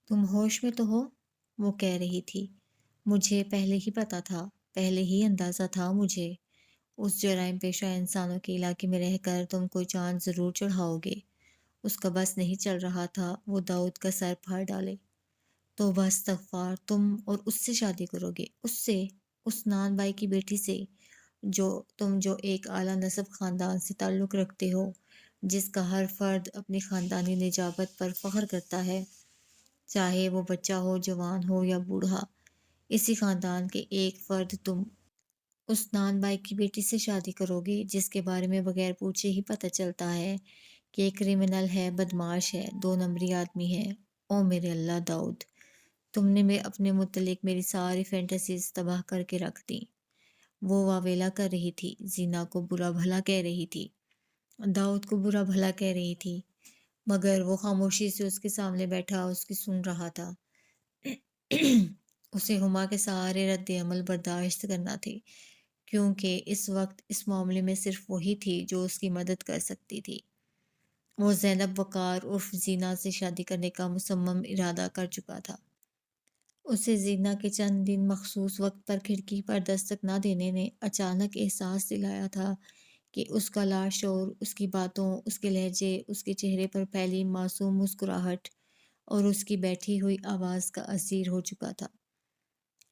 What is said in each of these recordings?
تم ہوش میں تو ہو؟ وہ کہہ رہی تھی۔ مجھے پہلے ہی پتا تھا، پہلے ہی اندازہ تھا مجھے۔ اس جرائم پیشہ انسانوں کے علاقے میں رہ کر تم کوئی چاند ضرور چڑھاؤ گے۔ اس کا بس نہیں چل رہا تھا وہ داؤد کا سر پھاڑ ڈالے۔ توبہ استغفار، تم اور اس سے شادی کرو گے؟ اس سے؟ اس نان بائی کی بیٹی سے؟ جو ایک اعلیٰ نسب خاندان سے تعلق رکھتے ہو، جس کا ہر فرد اپنی خاندانی نجابت پر فخر کرتا ہے، چاہے وہ بچہ ہو، جوان ہو یا بوڑھا۔ اسی خاندان کے ایک فرد تم اس نان بائی کی بیٹی سے شادی کرو گے جس کے بارے میں بغیر پوچھے ہی پتہ چلتا ہے کہ ایک کرمنل ہے، بدماش ہے، 2 نمبری آدمی ہے۔ او میرے اللہ داؤد، تم نے اپنے متعلق میری ساری فینٹیسیز تباہ کر کے رکھ دیں۔ وہ واویلا کر رہی تھی، زینا کو برا بھلا کہہ رہی تھی، داؤد کو برا بھلا کہہ رہی تھی، مگر وہ خاموشی سے اس کے سامنے بیٹھا اس کی سن رہا تھا۔ اسے ہما کے سارے رد عمل برداشت کرنا تھے، کیونکہ اس وقت اس معاملے میں صرف وہی تھی جو اس کی مدد کر سکتی تھی۔ وہ زینب وقار عرف زینا سے شادی کرنے کا مصمم ارادہ کر چکا تھا۔ اسے زینا کے چند دن مخصوص وقت پر کھڑکی پر دستک نہ دینے نے اچانک احساس دلایا تھا کہ اس کا لاشعور اس کی باتوں، اس کے لہجے، اس کے چہرے پر پھیلی معصوم مسکراہٹ اور اس کی بیٹھی ہوئی آواز کا اسیر ہو چکا تھا۔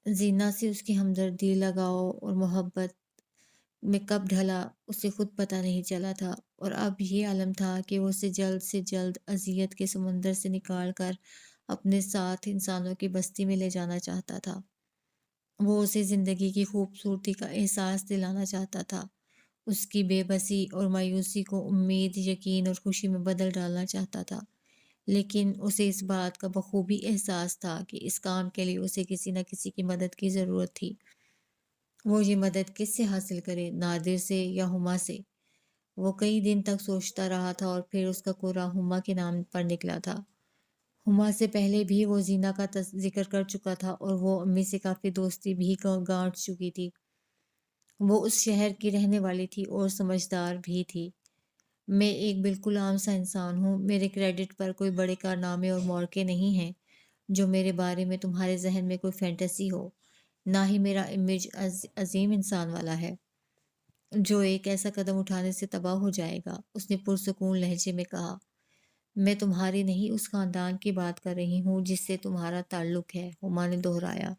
زینا سے اس کی ہمدردی، لگاؤ اور محبت میں کب ڈھلا اسے خود پتہ نہیں چلا تھا، اور اب یہ عالم تھا کہ وہ اسے جلد سے جلد اذیت کے سمندر سے نکال کر اپنے ساتھ انسانوں کی بستی میں لے جانا چاہتا تھا۔ وہ اسے زندگی کی خوبصورتی کا احساس دلانا چاہتا تھا، اس کی بے بسی اور مایوسی کو امید، یقین اور خوشی میں بدل ڈالنا چاہتا تھا، لیکن اسے اس بات کا بخوبی احساس تھا کہ اس کام کے لیے اسے کسی نہ کسی کی مدد کی ضرورت تھی۔ وہ یہ مدد کس سے حاصل کرے؟ نادر سے یا ہما سے؟ وہ کئی دن تک سوچتا رہا تھا اور پھر اس کا کوڑا ہما کے نام پر نکلا تھا۔ ہما سے پہلے بھی وہ زینا کا ذکر کر چکا تھا اور وہ امی سے کافی دوستی بھی گانٹ چکی تھی۔ وہ اس شہر کی رہنے والی تھی اور سمجھدار بھی تھی۔ میں ایک بالکل عام سا انسان ہوں، میرے کریڈٹ پر کوئی بڑے کارنامے اور موقع نہیں ہیں جو میرے بارے میں تمہارے ذہن میں کوئی فینٹیسی ہو، نہ ہی میرا امیج عظیم انسان والا ہے جو ایک ایسا قدم اٹھانے سے تباہ ہو جائے گا۔ اس نے پرسکون لہجے میں کہا، میں تمہاری نہیں، اس خاندان کی بات کر رہی ہوں جس سے تمہارا تعلق ہے، ہما نے دہرایا۔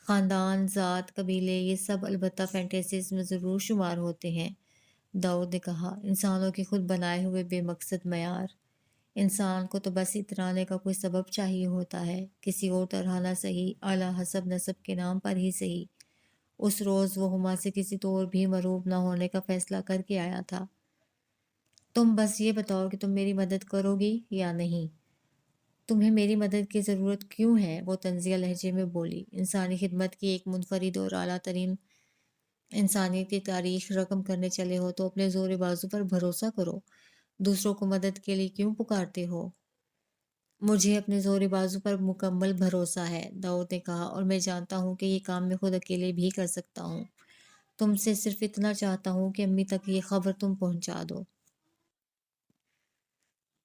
خاندان، ذات، قبیلے، یہ سب البتہ فینٹیسیز میں ضرور شمار ہوتے ہیں، داؤد نے کہا، انسانوں کے خود بنائے ہوئے بے مقصد معیار۔ انسان کو تو بس اترانے کا کوئی سبب چاہیے ہوتا ہے، کسی اور طرح نہ صحیح، اعلیٰ حسب نسب کے نام پر ہی صحیح۔ اس روز وہ ہما سے کسی طور بھی مروب نہ ہونے کا فیصلہ کر کے آیا تھا۔ تم بس یہ بتاؤ کہ تم میری مدد کرو گی یا نہیں؟ تمہیں میری مدد کی ضرورت کیوں ہے؟ وہ طنزیہ لہجے میں بولی۔ انسانی خدمت کی ایک منفرد اور اعلیٰ ترین انسانیت کی تاریخ رقم کرنے چلے ہو تو اپنے زور بازو پر بھروسہ کرو، دوسروں کو مدد کے لیے کیوں پکارتے ہو؟ مجھے اپنے زور بازو پر مکمل بھروسہ ہے، داؤد نے کہا، اور میں جانتا ہوں کہ یہ کام میں خود اکیلے بھی کر سکتا ہوں۔ تم سے صرف اتنا چاہتا ہوں کہ امی تک یہ خبر تم پہنچا دو۔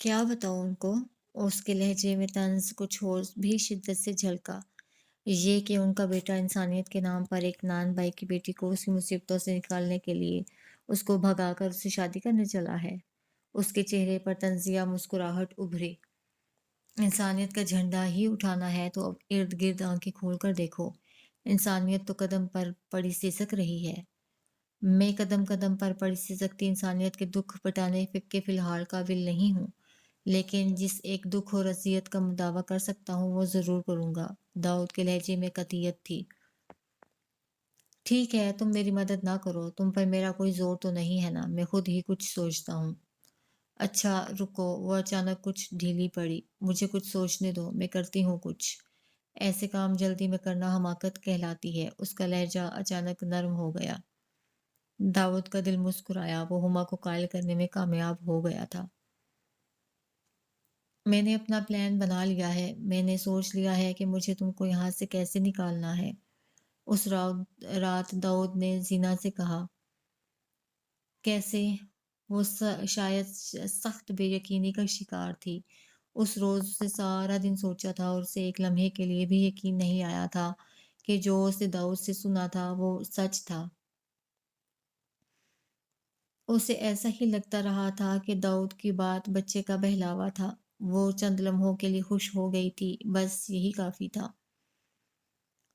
کیا بتاؤں ان کو؟ اس کے لہجے میں طنز کچھ اور بھی شدت سے جھلکا۔ یہ کہ ان کا بیٹا انسانیت کے نام پر ایک نان بائی کی بیٹی کو اس کی مصیبتوں سے نکالنے کے لیے اس کو بھگا کر اس سے شادی کرنے چلا ہے۔ اس کے چہرے پر طنزیہ مسکراہٹ ابھری۔ انسانیت کا جھنڈا ہی اٹھانا ہے تو اب ارد گرد آنکھیں کھول کر دیکھو، انسانیت تو قدم پر پڑی سسک رہی ہے۔ میں قدم قدم پر پڑی سسکتی انسانیت کے دکھ پٹانے کے فی الحال قابل نہیں ہوں، لیکن جس ایک دکھ اور اذیت کا دعویٰ کر سکتا ہوں وہ ضرور کروں گا۔ داؤد کے لہجے میں قطعیت تھی۔ ٹھیک ہے، تم میری مدد نہ کرو، تم پر میرا کوئی زور تو نہیں ہے نا، میں خود ہی کچھ سوچتا ہوں۔ اچھا رکو، وہ اچانک کچھ ڈھیلی پڑی، مجھے کچھ سوچنے دو، میں کرتی ہوں کچھ۔ ایسے کام جلدی میں کرنا حماقت کہلاتی ہے۔ اس کا لہجہ اچانک نرم ہو گیا۔ داؤد کا دل مسکرایا، وہ ہما کو قائل کرنے میں کامیاب ہو گیا تھا۔ میں نے اپنا پلان بنا لیا ہے، میں نے سوچ لیا ہے کہ مجھے تم کو یہاں سے کیسے نکالنا ہے۔ اس رات داؤد نے زینا سے کہا۔ کیسے؟ وہ شاید سخت بے یقینی کا شکار تھی۔ اس روز اسے سارا دن سوچا تھا اور اسے ایک لمحے کے لیے بھی یقین نہیں آیا تھا کہ جو اسے داؤد سے سنا تھا وہ سچ تھا۔ اسے ایسا ہی لگتا رہا تھا کہ داؤد کی بات بچے کا بہلاوا تھا۔ وہ چند لمحوں کے لیے خوش ہو گئی تھی، بس یہی کافی تھا۔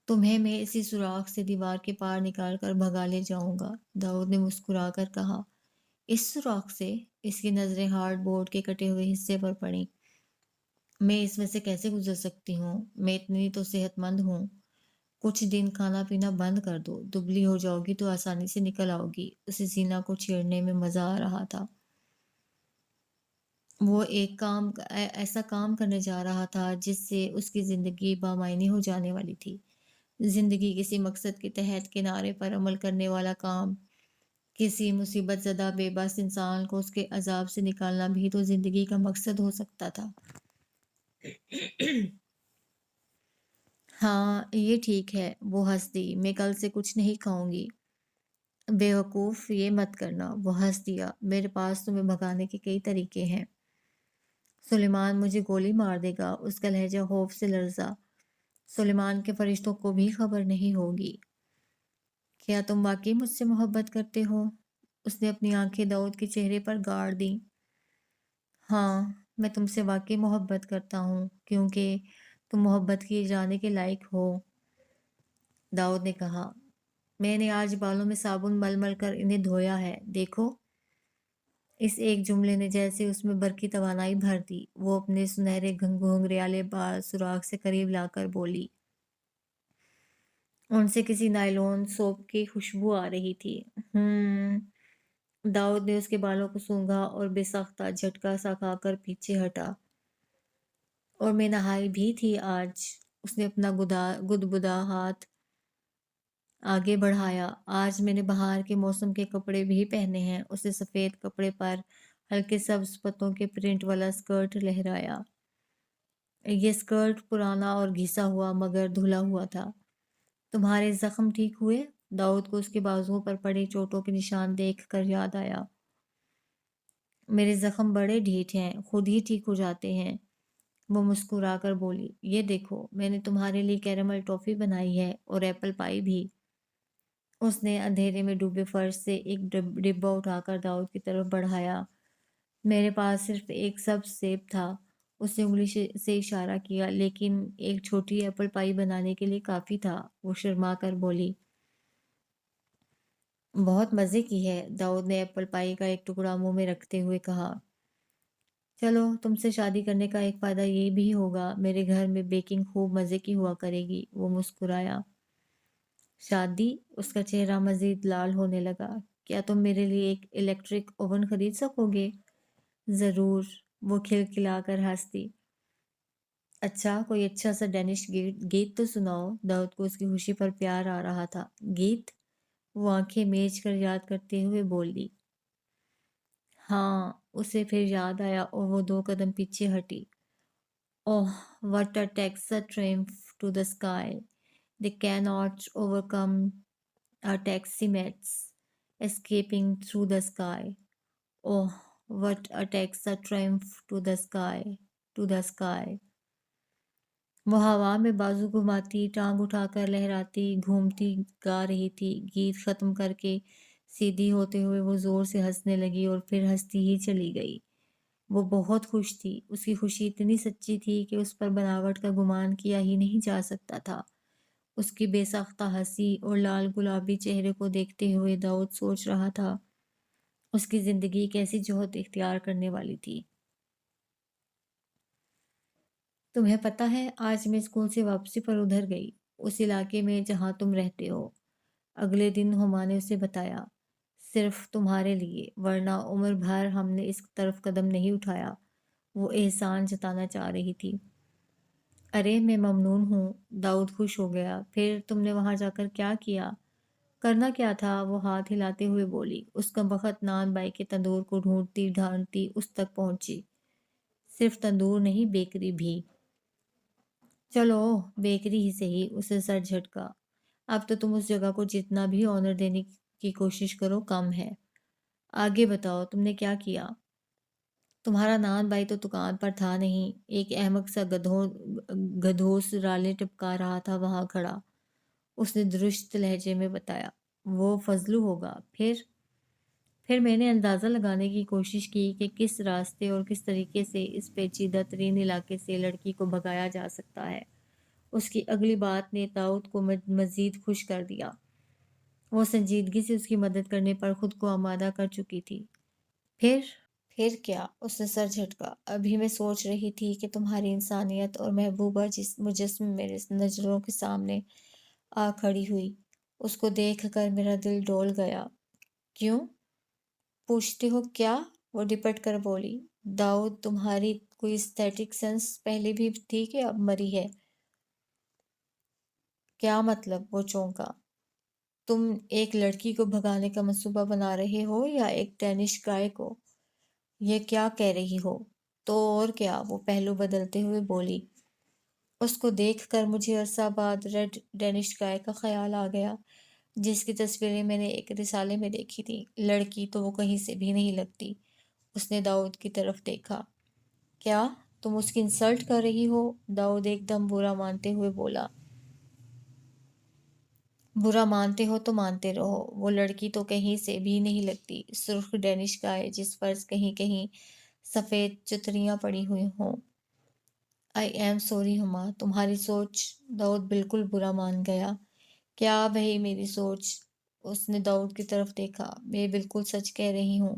تمہیں میں اسی سوراخ سے دیوار کے پار نکال کر بھگا لے جاؤں گا، داؤد نے مسکرا کر کہا۔ اس سوراخ سے؟ اس کی نظریں ہارڈ بورڈ کے کٹے ہوئے حصے پر پڑیں۔ میں اس میں سے کیسے گزر سکتی ہوں؟ میں اتنی تو صحت مند ہوں۔ کچھ دن کھانا پینا بند کر دو، دبلی ہو جاؤ گی تو آسانی سے نکل آؤ گی۔ اسے زینا کو چھیڑنے میں مزہ آ رہا تھا۔ وہ ایسا کام کرنے جا رہا تھا جس سے اس کی زندگی بامعنی ہو جانے والی تھی۔ زندگی کسی مقصد کے تحت کنارے پر عمل کرنے والا کام۔ کسی مصیبت زدہ بے بس انسان کو اس کے عذاب سے نکالنا بھی تو زندگی کا مقصد ہو سکتا تھا۔ ہاں یہ ٹھیک ہے، وہ ہنس دی۔ میں کل سے کچھ نہیں کھاؤں گی۔ بے وقوف، یہ مت کرنا، وہ ہنس دیا۔ میرے پاس تمہیں بھگانے کے کئی طریقے ہیں۔ سلیمان مجھے گولی مار دے گا، اس کا لہجہ خوف سے لرزا۔ سلیمان کے فرشتوں کو بھی خبر نہیں ہوگی۔ کیا تم واقعی مجھ سے محبت کرتے ہو؟ اس نے اپنی آنکھیں داؤد کے چہرے پر گاڑ دیں۔ ہاں، میں تم سے واقعی محبت کرتا ہوں کیونکہ تم محبت کیے جانے کے لائق ہو، داؤد نے کہا۔ میں نے آج بالوں میں صابن مل مل کر انہیں دھویا ہے، دیکھو۔ اس ایک جملے نے جیسے اس میں برقی توانائی بھر دی۔ وہ اپنے سنہرے گھنگریالے بال سوراخ سے قریب لا کر بولی۔ ان سے کسی نائلون سوپ کی خوشبو آ رہی تھی۔ داؤد نے اس کے بالوں کو سونگھا اور بے ساختہ جھٹکا سا کھا کر پیچھے ہٹا۔ اور میں نہائی بھی تھی آج۔ اس نے اپنا گدگدا ہاتھ آگے بڑھایا۔ آج میں نے بہار کے موسم کے کپڑے بھی پہنے ہیں۔ اسے سفید کپڑے پر ہلکے سبز پتوں کے پرنٹ والا اسکرٹ لہرایا۔ یہ اسکرٹ پرانا اور گھسا ہوا مگر دھلا ہوا تھا۔ تمہارے زخم ٹھیک ہوئے؟ داؤد کو اس کے بازوؤں پر پڑے چوٹوں کے نشان دیکھ کر یاد آیا۔ میرے زخم بڑے ڈھیٹ ہیں، خود ہی ٹھیک ہو جاتے ہیں، وہ مسکرا کر بولی۔ یہ دیکھو، میں نے تمہارے لیے کیرمل ٹافی بنائی ہے اور ایپل پائی بھی۔ اس نے اندھیرے میں ڈوبے فرش سے ایک ڈبہ اٹھا کر داؤد کی طرف بڑھایا۔ میرے پاس صرف ایک سبز سیب تھا، اس نے انگلی سے اشارہ کیا، لیکن ایک چھوٹی ایپل پائی بنانے کے لیے کافی تھا، وہ شرما کر بولی۔ بہت مزے کی ہے، داؤد نے ایپل پائی کا ایک ٹکڑا منہ میں رکھتے ہوئے کہا۔ چلو، تم سے شادی کرنے کا ایک فائدہ یہ بھی ہوگا، میرے گھر میں بیکنگ خوب مزے کی ہوا کرے گی، وہ مسکرایا۔ شادی؟ اس کا چہرہ مزید لال ہونے لگا۔ کیا تم میرے لیے ایک الیکٹرک اوون خرید سکو گے؟ ضرور، وہ کھلکھلا کر ہنس دی۔ اچھا، کوئی اچھا سا ڈینش گیت تو سناؤ، داؤد کو اس کی خوشی پر پیار آ رہا تھا۔ گیت؟ وہ آنکھیں میچ کر یاد کرتے ہوئے بولی۔ ہاں، اسے پھر یاد آیا اور وہ 2 قدم پیچھے ہٹی۔ اوہ what a Texas triumph to the sky. They cannot overcome a taxi-mates escaping through the sky. Oh, what a Texas triumph to the sky, to the sky. وہ ہوا میں بازو گھماتی، ٹانگ اٹھا کر لہراتی، گھومتی گا رہی تھی۔ گیت ختم کر کے سیدھی ہوتے ہوئے وہ زور سے ہنسنے لگی اور پھر ہنستی ہی چلی گئی۔ وہ بہت خوش تھی۔ اس کی خوشی اتنی سچی تھی کہ اس پر بناوٹ کا گمان کیا ہی نہیں جا سکتا تھا۔ اس کی بے ساختہ ہنسی اور لال گلابی چہرے کو دیکھتے ہوئے داؤد سوچ رہا تھا، اس کی زندگی کیسی جوہر اختیار کرنے والی تھی۔ تمہیں پتہ ہے، آج میں اسکول سے واپسی پر ادھر گئی، اس علاقے میں جہاں تم رہتے ہو۔ اگلے دن ہما نے اسے بتایا، صرف تمہارے لیے، ورنہ عمر بھر ہم نے اس طرف قدم نہیں اٹھایا۔ وہ احسان جتانا چاہ رہی تھی۔ ارے میں ممنون ہوں، داؤد خوش ہو گیا۔ پھر تم نے وہاں جا کر کیا کیا؟ کرنا کیا تھا، وہ ہاتھ ہلاتے ہوئے بولی۔ اس کا بخت نان بائی کے تندور کو ڈھونڈتی ڈھانڈتی اس تک پہنچی۔ صرف تندور نہیں، بیکری بھی۔ چلو بیکری ہی صحیح، اسے سر جھٹکا۔ اب تو تم اس جگہ کو جتنا بھی آنر دینے کی کوشش کرو کم ہے۔ آگے بتاؤ، تم نے کیا کیا؟ تمہارا نان بھائی تو دکان پر تھا نہیں، ایک احمق سا گدھوس رالے ٹپکا رہا تھا وہاں کھڑا۔ اس نے درست لہجے میں بتایا۔ وہ فضلو ہوگا۔ پھر میں نے اندازہ لگانے کی کوشش کی کہ کس راستے اور کس طریقے سے اس پیچیدہ ترین علاقے سے لڑکی کو بھگایا جا سکتا ہے۔ اس کی اگلی بات نے داؤد کو مزید خوش کر دیا۔ وہ سنجیدگی سے اس کی مدد کرنے پر خود کو آمادہ کر چکی تھی۔ پھر پھر کیا؟ اس نے سر جھٹکا۔ ابھی میں سوچ رہی تھی کہ تمہاری انسانیت اور محبوبہ جس مجسم میرے نظروں کے سامنے آ کھڑی ہوئی، اس کو دیکھ کر میرا دل ڈول گیا۔ کیوں پوچھتے ہو کیا؟ وہ ڈپٹ کر بولی۔ داؤد، تمہاری کوئی اسٹیٹک سینس پہلے بھی تھی کہ اب مری ہے؟ کیا مطلب؟ وہ چونکا۔ تم ایک لڑکی کو بھگانے کا منصوبہ بنا رہے ہو یا ایک ڈینش گائے کو؟ یہ کیا کہہ رہی ہو؟ تو اور کیا، وہ پہلو بدلتے ہوئے بولی۔ اس کو دیکھ کر مجھے عرصہ بعد ریڈ ڈینش گائے کا خیال آ گیا، جس کی تصویریں میں نے ایک رسالے میں دیکھی تھی۔ لڑکی تو وہ کہیں سے بھی نہیں لگتی۔ اس نے داؤد کی طرف دیکھا۔ کیا تم اس کی انسلٹ کر رہی ہو؟ داؤد ایک دم برا مانتے ہوئے بولا۔ برا مانتے ہو تو مانتے رہو، وہ لڑکی تو کہیں سے بھی نہیں لگتی۔ سرخ ڈینش گائے جس پر کہیں کہیں سفید چتریاں پڑی ہوئی ہوں۔ آئی ایم سوری ہما، تمہاری سوچ۔ داؤد بالکل برا مان گیا۔ کیا بھئی میری سوچ؟ اس نے داؤد کی طرف دیکھا۔ میں بالکل سچ کہہ رہی ہوں۔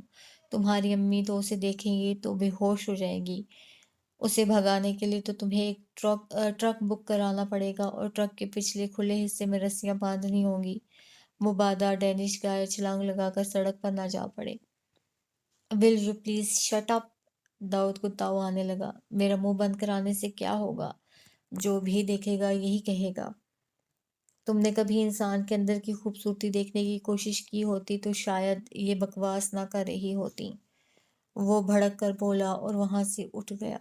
تمہاری امی تو اسے دیکھیں گی تو بے ہوش ہو جائیں گی۔ اسے بھگانے کے لیے تو تمہیں ایک ٹرک بک کرانا پڑے گا اور ٹرک کے پچھلے کھلے حصے میں رسیاں باندھنی ہوں گی، مبادا ڈینش گائے چھلانگ لگا کر سڑک پر نہ جا پڑے۔ Will you please shut up? Dawood کو تاؤ آنے لگا۔ میرا منہ بند کرانے سے کیا ہوگا؟ جو بھی دیکھے گا یہی کہے گا۔ تم نے کبھی انسان کے اندر کی خوبصورتی دیکھنے کی کوشش کی ہوتی تو شاید یہ بکواس نہ کر رہی ہوتی۔ وہ بھڑک کر بولا اور وہاں سے اٹھ گیا۔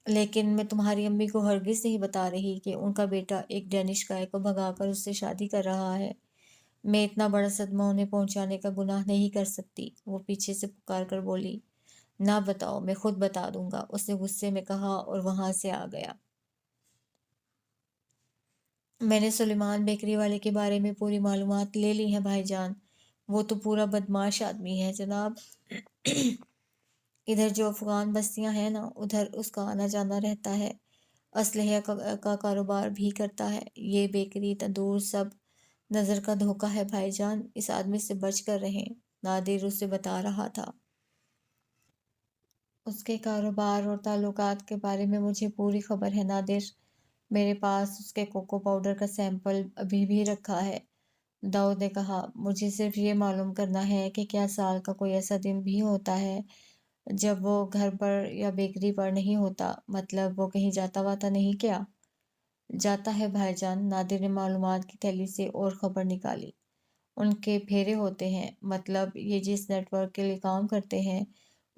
لیکن میں تمہاری امی کو ہرگز نہیں بتا رہی کہ ان کا بیٹا ایک ڈینش گائے کو بھگا کر اس سے شادی کر رہا ہے۔ میں اتنا بڑا صدمہ انہیں پہنچانے کا گناہ نہیں کر سکتی۔ وہ پیچھے سے پکار کر بولی۔ نہ بتاؤ، میں خود بتا دوں گا، اس نے غصے میں کہا اور وہاں سے آ گیا۔ میں نے سلیمان بیکری والے کے بارے میں پوری معلومات لے لی ہیں بھائی جان۔ وہ تو پورا بدمعاش آدمی ہے جناب۔ ادھر جو افغان بستیاں ہیں نا، ادھر اس کا آنا جانا رہتا ہے۔ اسلحے کا کاروبار بھی کرتا ہے۔ یہ بیکری، تندور سب نظر کا دھوکہ ہے بھائی جان۔ اس آدمی سے بچ کر رہیں۔ نادر اسے بتا رہا تھا۔ اس کے کاروبار اور تعلقات کے بارے میں مجھے پوری خبر ہے نادر۔ میرے پاس اس کے کوکو پاؤڈر کا سیمپل ابھی بھی رکھا ہے۔ داؤد نے کہا۔ مجھے صرف یہ معلوم کرنا ہے کہ کیا سال کا کوئی ایسا دن بھی ہوتا ہے جب وہ گھر پر یا بیکری پر نہیں ہوتا؟ مطلب وہ کہیں جاتا واتا نہیں کیا؟ جاتا ہے بھائی جان۔ نادر نے معلومات کی تھیلی سے اور خبر نکالی۔ ان کے پھیرے ہوتے ہیں، مطلب یہ جس نیٹ ورک کے لیے کام کرتے ہیں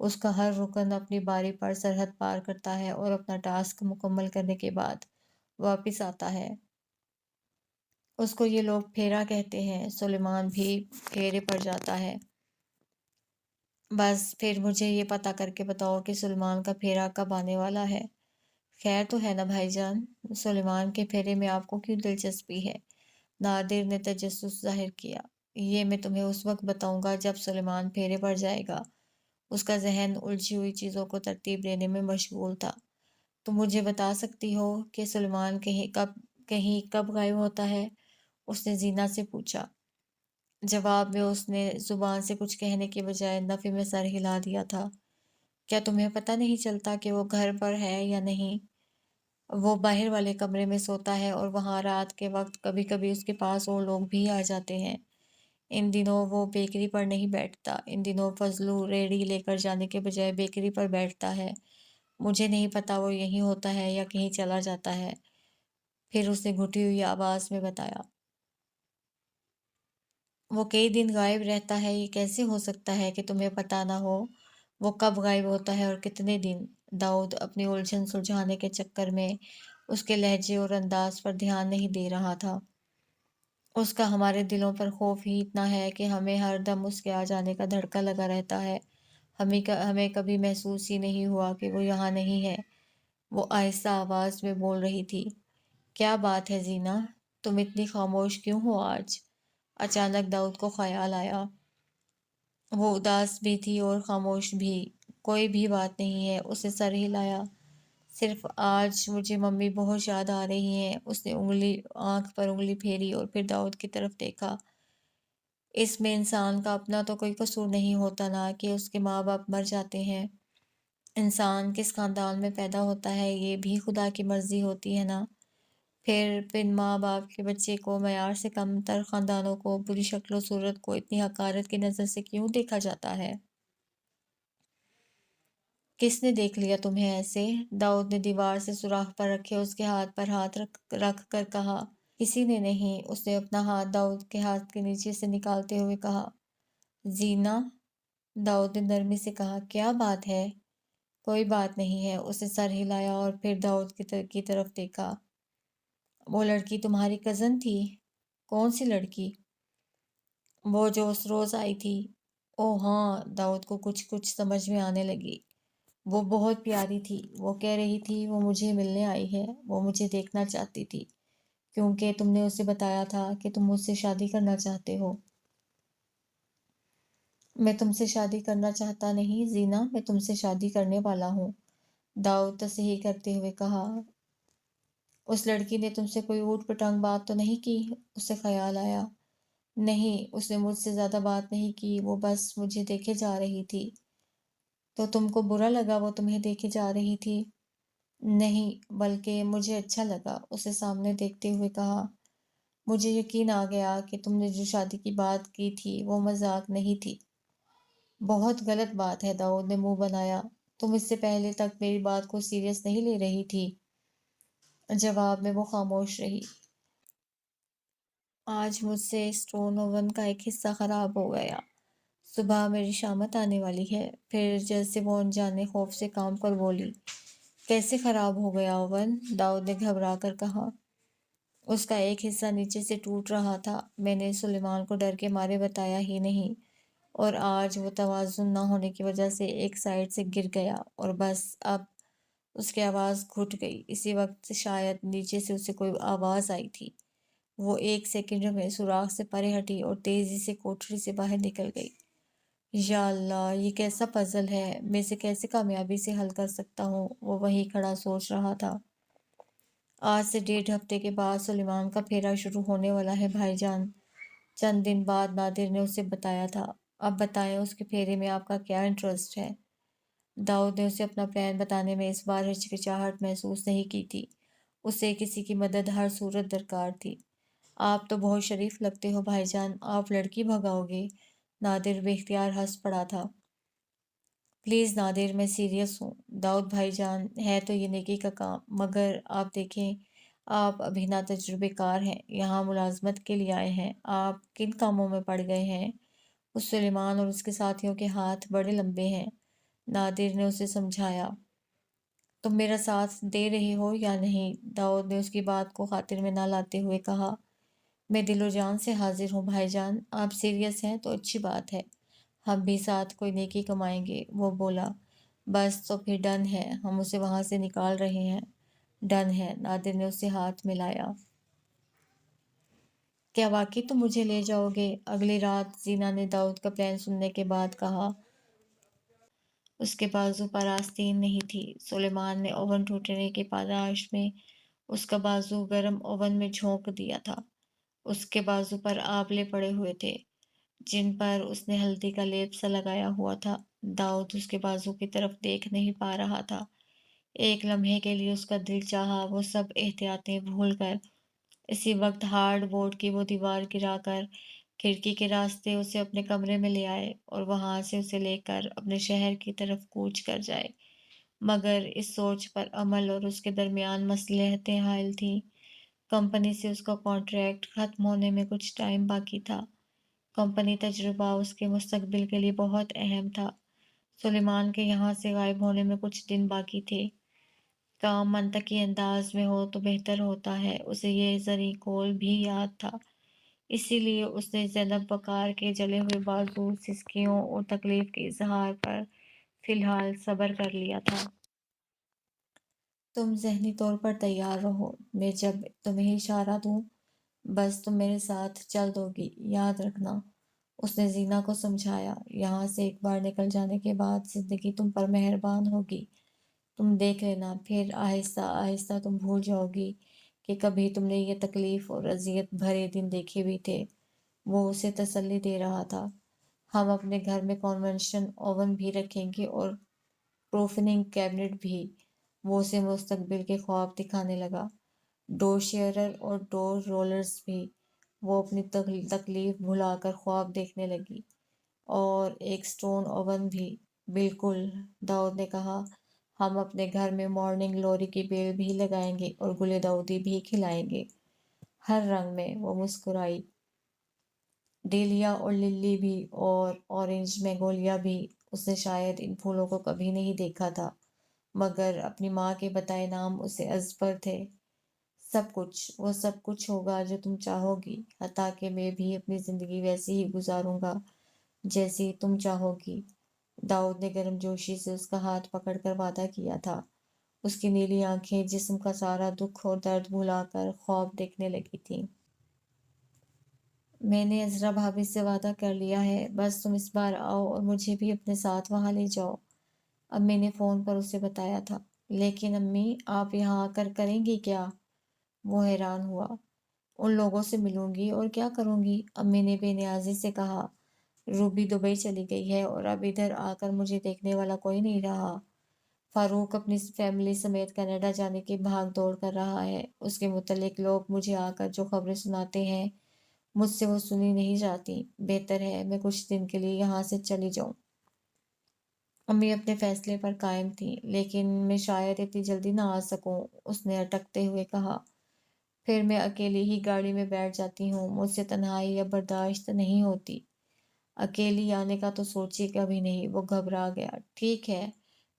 اس کا ہر رکن اپنی باری پر سرحد پار کرتا ہے اور اپنا ٹاسک مکمل کرنے کے بعد واپس آتا ہے۔ اس کو یہ لوگ پھیرا کہتے ہیں۔ سلیمان بھی پھیرے پر جاتا ہے۔ بس پھر مجھے یہ پتہ کر کے بتاؤ کہ سلیمان کا پھیرا کب آنے والا ہے۔ خیر تو ہے نا بھائی جان؟ سلیمان کے پھیرے میں آپ کو کیوں دلچسپی ہے؟ نادر نے تجسس ظاہر کیا۔ یہ میں تمہیں اس وقت بتاؤں گا جب سلیمان پھیرے پر جائے گا۔ اس کا ذہن الجھی ہوئی چیزوں کو ترتیب دینے میں مشغول تھا۔ تم مجھے بتا سکتی ہو کہ سلیمان کہیں کب غائب ہوتا ہے؟ اس نے زینہ سے پوچھا۔ جواب میں اس نے زبان سے کچھ کہنے کے بجائے نفی میں سر ہلا دیا تھا۔ کیا تمہیں پتہ نہیں چلتا کہ وہ گھر پر ہے یا نہیں؟ وہ باہر والے کمرے میں سوتا ہے اور وہاں رات کے وقت کبھی کبھی اس کے پاس اور لوگ بھی آ جاتے ہیں۔ ان دنوں وہ بیکری پر نہیں بیٹھتا۔ ان دنوں فضلو ریڑھی لے کر جانے کے بجائے بیکری پر بیٹھتا ہے۔ مجھے نہیں پتا وہ یہیں ہوتا ہے یا کہیں چلا جاتا ہے۔ پھر اس نے گھٹی ہوئی آواز میں بتایا۔ وہ کئی دن غائب رہتا ہے، یہ کیسے ہو سکتا ہے کہ تمہیں پتہ نہ ہو؟ وہ کب غائب ہوتا ہے اور کتنے دن؟ داؤد اپنی الجھن سلجھانے کے چکر میں اس کے لہجے اور انداز پر دھیان نہیں دے رہا تھا۔ اس کا ہمارے دلوں پر خوف ہی اتنا ہے کہ ہمیں ہر دم اس کے آ جانے کا دھڑکا لگا رہتا ہے۔ ہمیں کبھی محسوس ہی نہیں ہوا کہ وہ یہاں نہیں ہے۔ وہ آہستہ آواز میں بول رہی تھی۔ کیا بات ہے زینا؟ تم اتنی خاموش کیوں ہو آج؟ اچانک داؤد کو خیال آیا۔ وہ اداس بھی تھی اور خاموش بھی۔ کوئی بھی بات نہیں ہے، اس نے سر ہلایا۔ صرف آج مجھے ممی بہت یاد آ رہی ہیں۔ اس نے آنکھ پر انگلی پھیری اور پھر داؤد کی طرف دیکھا۔ اس میں انسان کا اپنا تو کوئی قصور نہیں ہوتا نا کہ اس کے ماں باپ مر جاتے ہیں۔ انسان کس خاندان میں پیدا ہوتا ہے یہ بھی خدا کی مرضی ہوتی ہے نا۔ پھر بن ماں باپ کے بچے کو معیار سے کم تر خاندانوں کو بری شکل و صورت کو اتنی حقارت کی نظر سے کیوں دیکھا جاتا ہے؟ کس نے دیکھ لیا تمہیں ایسے؟ داؤد نے دیوار سے سوراخ پر رکھے اس کے ہاتھ پر ہاتھ رکھ کر کہا۔ کسی نے نہیں، اس نے اپنا ہاتھ داؤد کے ہاتھ کے نیچے سے نکالتے ہوئے کہا۔ زینا، داؤد نے نرمی سے کہا، کیا بات ہے؟ کوئی بات نہیں ہے، اس نے سر ہلایا اور پھر داؤد کی طرف دیکھا۔ وہ لڑکی تمہاری کزن تھی؟ کون سی لڑکی؟ وہ جو اس روز آئی تھی۔ اوہ ہاں، داؤد کو کچھ سمجھ میں آنے لگی۔ وہ بہت پیاری تھی۔ وہ کہہ رہی تھی وہ مجھے ملنے آئی ہے، وہ مجھے دیکھنا چاہتی تھی، کیونکہ تم نے اسے بتایا تھا کہ تم مجھ سے شادی کرنا چاہتے ہو۔ میں تم سے شادی کرنا چاہتا نہیں زینا، میں تم سے شادی کرنے والا ہوں، داؤد تصحیح کرتے ہوئے کہا۔ اس لڑکی نے تم سے کوئی اوٹ پٹانگ بات تو نہیں کی؟ اسے خیال آیا۔ نہیں، اس نے مجھ سے زیادہ بات نہیں کی، وہ بس مجھے دیکھے جا رہی تھی۔ تو تم کو برا لگا وہ تمہیں دیکھے جا رہی تھی؟ نہیں، بلکہ مجھے اچھا لگا، اسے سامنے دیکھتے ہوئے کہا۔ مجھے یقین آ گیا کہ تم نے جو شادی کی بات کی تھی وہ مذاق نہیں تھی۔ بہت غلط بات ہے، داؤد نے منہ بنایا۔ تم اس سے پہلے تک میری بات کو سیریس نہیں لے رہی تھی۔ جواب میں وہ خاموش رہی۔ آج مجھ سے اسٹون اوون کا ایک حصہ خراب ہو گیا۔ صبح میری شامت آنے والی ہے۔ پھر جیسے وہ انجانے خوف سے کام کر بولی۔ کیسے خراب ہو گیا اوون؟ داؤد نے گھبرا کر کہا۔ اس کا ایک حصہ نیچے سے ٹوٹ رہا تھا، میں نے سلیمان کو ڈر کے مارے بتایا ہی نہیں، اور آج وہ توازن نہ ہونے کی وجہ سے ایک سائیڈ سے گر گیا اور بس اب اس کی آواز گھٹ گئی۔ اسی وقت شاید نیچے سے اسے کوئی آواز آئی تھی۔ وہ ایک سیکنڈ میں سوراخ سے پرے ہٹی اور تیزی سے کوٹری سے باہر نکل گئی۔ یا اللہ، یہ کیسا پزل ہے، میں اسے کیسے کامیابی سے حل کر سکتا ہوں؟ وہ وہیں کھڑا سوچ رہا تھا۔ آج سے 1.5 ہفتے کے بعد سلیمان کا پھیرا شروع ہونے والا ہے بھائی جان، چند دن بعد نادر نے اسے بتایا تھا۔ اب بتائیں اس کے پھیرے میں آپ کا کیا انٹرسٹ ہے؟ داؤد نے اسے اپنا پلان بتانے میں اس بار ہچکچاہٹ محسوس نہیں کی تھی۔ اسے کسی کی مدد ہر صورت درکار تھی۔ آپ تو بہت شریف لگتے ہو بھائی جان، آپ لڑکی بھگاؤ گے؟ نادر بے اختیار ہنس پڑا تھا۔ پلیز نادر، میں سیریس ہوں۔ داؤد بھائی جان، ہے تو یہ نیکی کا کام، مگر آپ دیکھیں، آپ ابھی نا تجربے کار ہیں، یہاں ملازمت کے لیے آئے ہیں، آپ کن کاموں میں پڑ گئے ہیں؟ اس سلیمان اور اس کے ساتھیوں کے ہاتھ بڑے لمبے ہیں، نادر نے اسے سمجھایا۔ تم میرا ساتھ دے رہے ہو یا نہیں؟ داؤد نے اس کی بات کو خاطر میں نہ لاتے ہوئے کہا۔ میں دل و جان سے حاضر ہوں بھائی جان، آپ سیریس ہیں تو اچھی بات ہے، ہم بھی ساتھ کوئی نیکی کمائیں گے، وہ بولا۔ بس تو پھر ڈن ہے، ہم اسے وہاں سے نکال رہے ہیں۔ ڈن ہے، نادر نے اسے ہاتھ ملایا۔ کیا واقعی تم مجھے لے جاؤ گے؟ اگلی رات زینا نے داؤد کا پلان سننے کے بعد کہا۔ اس کے بازو پر آستین نہیں تھی۔ سلیمان نے اوون ٹوٹنے کی پاداش میں اس کا بازو گرم اوون میں جھونک دیا تھا۔ اس کے بازو پر آبلے پڑے ہوئے تھے، جن پر اس نے ہلدی کا لیپ سا لگایا ہوا تھا۔ داؤد اس کے بازو کی طرف دیکھ نہیں پا رہا تھا۔ ایک لمحے کے لیے اس کا دل چاہا وہ سب احتیاطیں بھول کر اسی وقت ہارڈ بورڈ کی وہ دیوار گرا کر کھڑکی کے راستے اسے اپنے کمرے میں لے آئے اور وہاں سے اسے لے کر اپنے شہر کی طرف کوچ کر جائے، مگر اس سوچ پر عمل اور اس کے درمیان مصلحتیں حائل تھیں۔ کمپنی سے اس کا کانٹریکٹ ختم ہونے میں کچھ ٹائم باقی تھا۔ کمپنی تجربہ اس کے مستقبل کے لیے بہت اہم تھا۔ سلیمان کے یہاں سے غائب ہونے میں کچھ دن باقی تھے۔ کام منطقی انداز میں ہو تو بہتر ہوتا ہے، اسے یہ زرعی قول بھی یاد تھا۔ اسی لیے اس نے زینب وقار کے جلے ہوئے بازو، سسکیوں اور تکلیف کے اظہار پر فی الحال صبر کر لیا تھا۔ تم ذہنی طور پر تیار رہو، میں جب تمہیں اشارہ دوں بس تم میرے ساتھ چل دو گی، یاد رکھنا۔ اس نے زینا کو سمجھایا، یہاں سے ایک بار نکل جانے کے بعد زندگی تم پر مہربان ہوگی۔ تم دیکھ لینا، پھر آہستہ آہستہ تم بھول جاؤ گی کہ کبھی تم نے یہ تکلیف اور اذیت بھرے دن دیکھے بھی تھے۔ وہ اسے تسلی دے رہا تھا۔ ہم اپنے گھر میں کنونشن اوون بھی رکھیں گے اور پروفننگ کیبنٹ بھی۔ وہ اسے مستقبل کے خواب دکھانے لگا، ڈور شیئرر اور ڈور رولرز بھی۔ وہ اپنی تکلیف بھلا کر خواب دیکھنے لگی۔ اور ایک سٹون اوون بھی۔ بالکل، داؤد نے کہا، ہم اپنے گھر میں مارننگ گلوری کی بیل بھی لگائیں گے اور گل داؤدی بھی کھلائیں گے، ہر رنگ میں۔ وہ مسکرائی۔ ڈیلیا اور للی بھی اور اورنج میگنولیا بھی۔ اس نے شاید ان پھولوں کو کبھی نہیں دیکھا تھا، مگر اپنی ماں کے بتائے نام اسے ازپر تھے۔ سب کچھ، وہ سب کچھ ہوگا جو تم چاہو گی، حتیٰ کہ میں بھی اپنی زندگی ویسی ہی گزاروں گا جیسی تم چاہو گی۔ داؤد نے گرم جوشی سے اس کا ہاتھ پکڑ کر وعدہ کیا تھا۔ اس کی نیلی آنکھیں جسم کا سارا دکھ اور درد بھلا کر خواب دیکھنے لگی تھیں۔ میں نے عذرا بھابھی سے وعدہ کر لیا ہے، بس تم اس بار آؤ اور مجھے بھی اپنے ساتھ وہاں لے جاؤ، امی نے فون پر اسے بتایا تھا۔ لیکن امی، آپ یہاں آ کر کریں گی کیا؟ وہ حیران ہوا۔ ان لوگوں سے ملوں گی اور کیا کروں گی، امی نے بے نیازی سے کہا۔ روبی دبئی چلی گئی ہے اور اب ادھر آ کر مجھے دیکھنے والا کوئی نہیں رہا۔ فاروق اپنی فیملی سمیت کینیڈا جانے کی بھاگ دوڑ کر رہا ہے۔ اس کے متعلق لوگ مجھے آ کر جو خبریں سناتے ہیں مجھ سے وہ سنی نہیں جاتی۔ بہتر ہے میں کچھ دن کے لیے یہاں سے چلی جاؤں۔ امی اپنے فیصلے پر قائم تھیں، لیکن میں شاید اتنی جلدی نہ آ سکوں، اس نے اٹکتے ہوئے کہا۔ پھر میں اکیلی ہی گاڑی میں بیٹھ جاتی ہوں، مجھ سے تنہائی اب برداشت نہیں ہوتی۔ اکیلی آنے کا تو سوچی کبھی نہیں، وہ گھبرا گیا۔ ٹھیک ہے،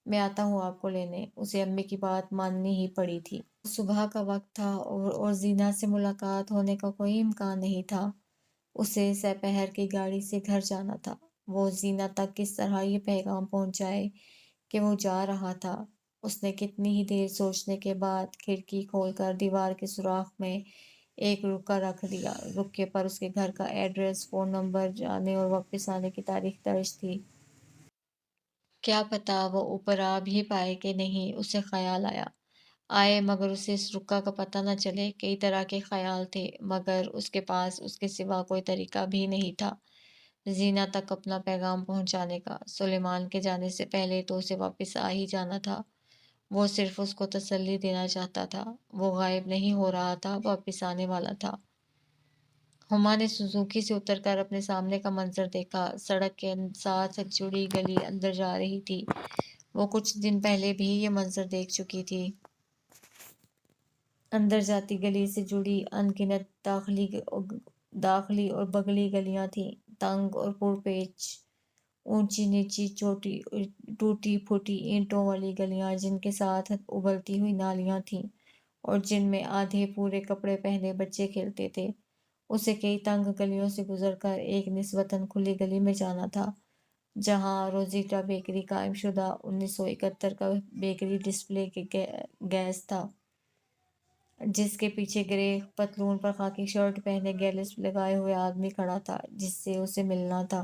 میں آتا ہوں آپ کو لینے۔ اسے امی کی بات ماننی ہی پڑی تھی۔ صبح کا وقت تھا اور زینا سے ملاقات ہونے کا کوئی امکان نہیں تھا۔ اسے سپہر کی گاڑی سے گھر جانا تھا۔ وہ زینا تک کس طرح یہ پیغام پہنچائے کہ وہ جا رہا تھا۔ اس نے کتنی ہی دیر سوچنے کے بعد کھڑکی کھول کر دیوار کے سوراخ میں ایک رکا رکھ دیا۔ رکے پر اس کے گھر کا ایڈریس، فون نمبر، جانے اور واپس آنے کی تاریخ درج تھی۔ کیا پتا وہ اوپر آ بھی پائے کہ نہیں، اسے خیال آیا۔ آئے مگر اسے اس رکا کا پتہ نہ چلے۔ کئی طرح کے خیال تھے، مگر اس کے پاس اس کے سوا کوئی طریقہ بھی نہیں تھا زینا تک اپنا پیغام پہنچانے کا۔ سلیمان کے جانے سے پہلے تو اسے واپس آ ہی جانا تھا۔ وہ صرف اس کو تسلی دینا چاہتا تھا۔ وہ غائب نہیں ہو رہا تھا، واپس آنے والا تھا۔ ہما نے سوزوکی سے اتر کر اپنے سامنے کا منظر دیکھا۔ سڑک کے ساتھ جڑی گلی اندر جا رہی تھی۔ وہ کچھ دن پہلے بھی یہ منظر دیکھ چکی تھی۔ اندر جاتی گلی سے جڑی ان گنت داخلی اور بگلی گلیاں تھیں، تنگ اور پرپیچ، اونچی نیچی ٹوٹی پھوٹی اینٹوں والی گلیاں جن کے ساتھ ابلتی ہوئی نالیاں تھیں اور جن میں آدھے پورے کپڑے پہنے بچے کھیلتے تھے۔ اسے کئی تنگ گلیوں سے گزر کر ایک نسبتاً کھلی گلی میں جانا تھا، جہاں روزیٹا بیکری قائم شدہ 1971 کا بیکری ڈسپلے گیس تھا، جس کے پیچھے گرے پتلون پر خاکی شرٹ پہنے گیلس لگائے ہوئے آدمی کھڑا تھا جس سے اسے ملنا تھا۔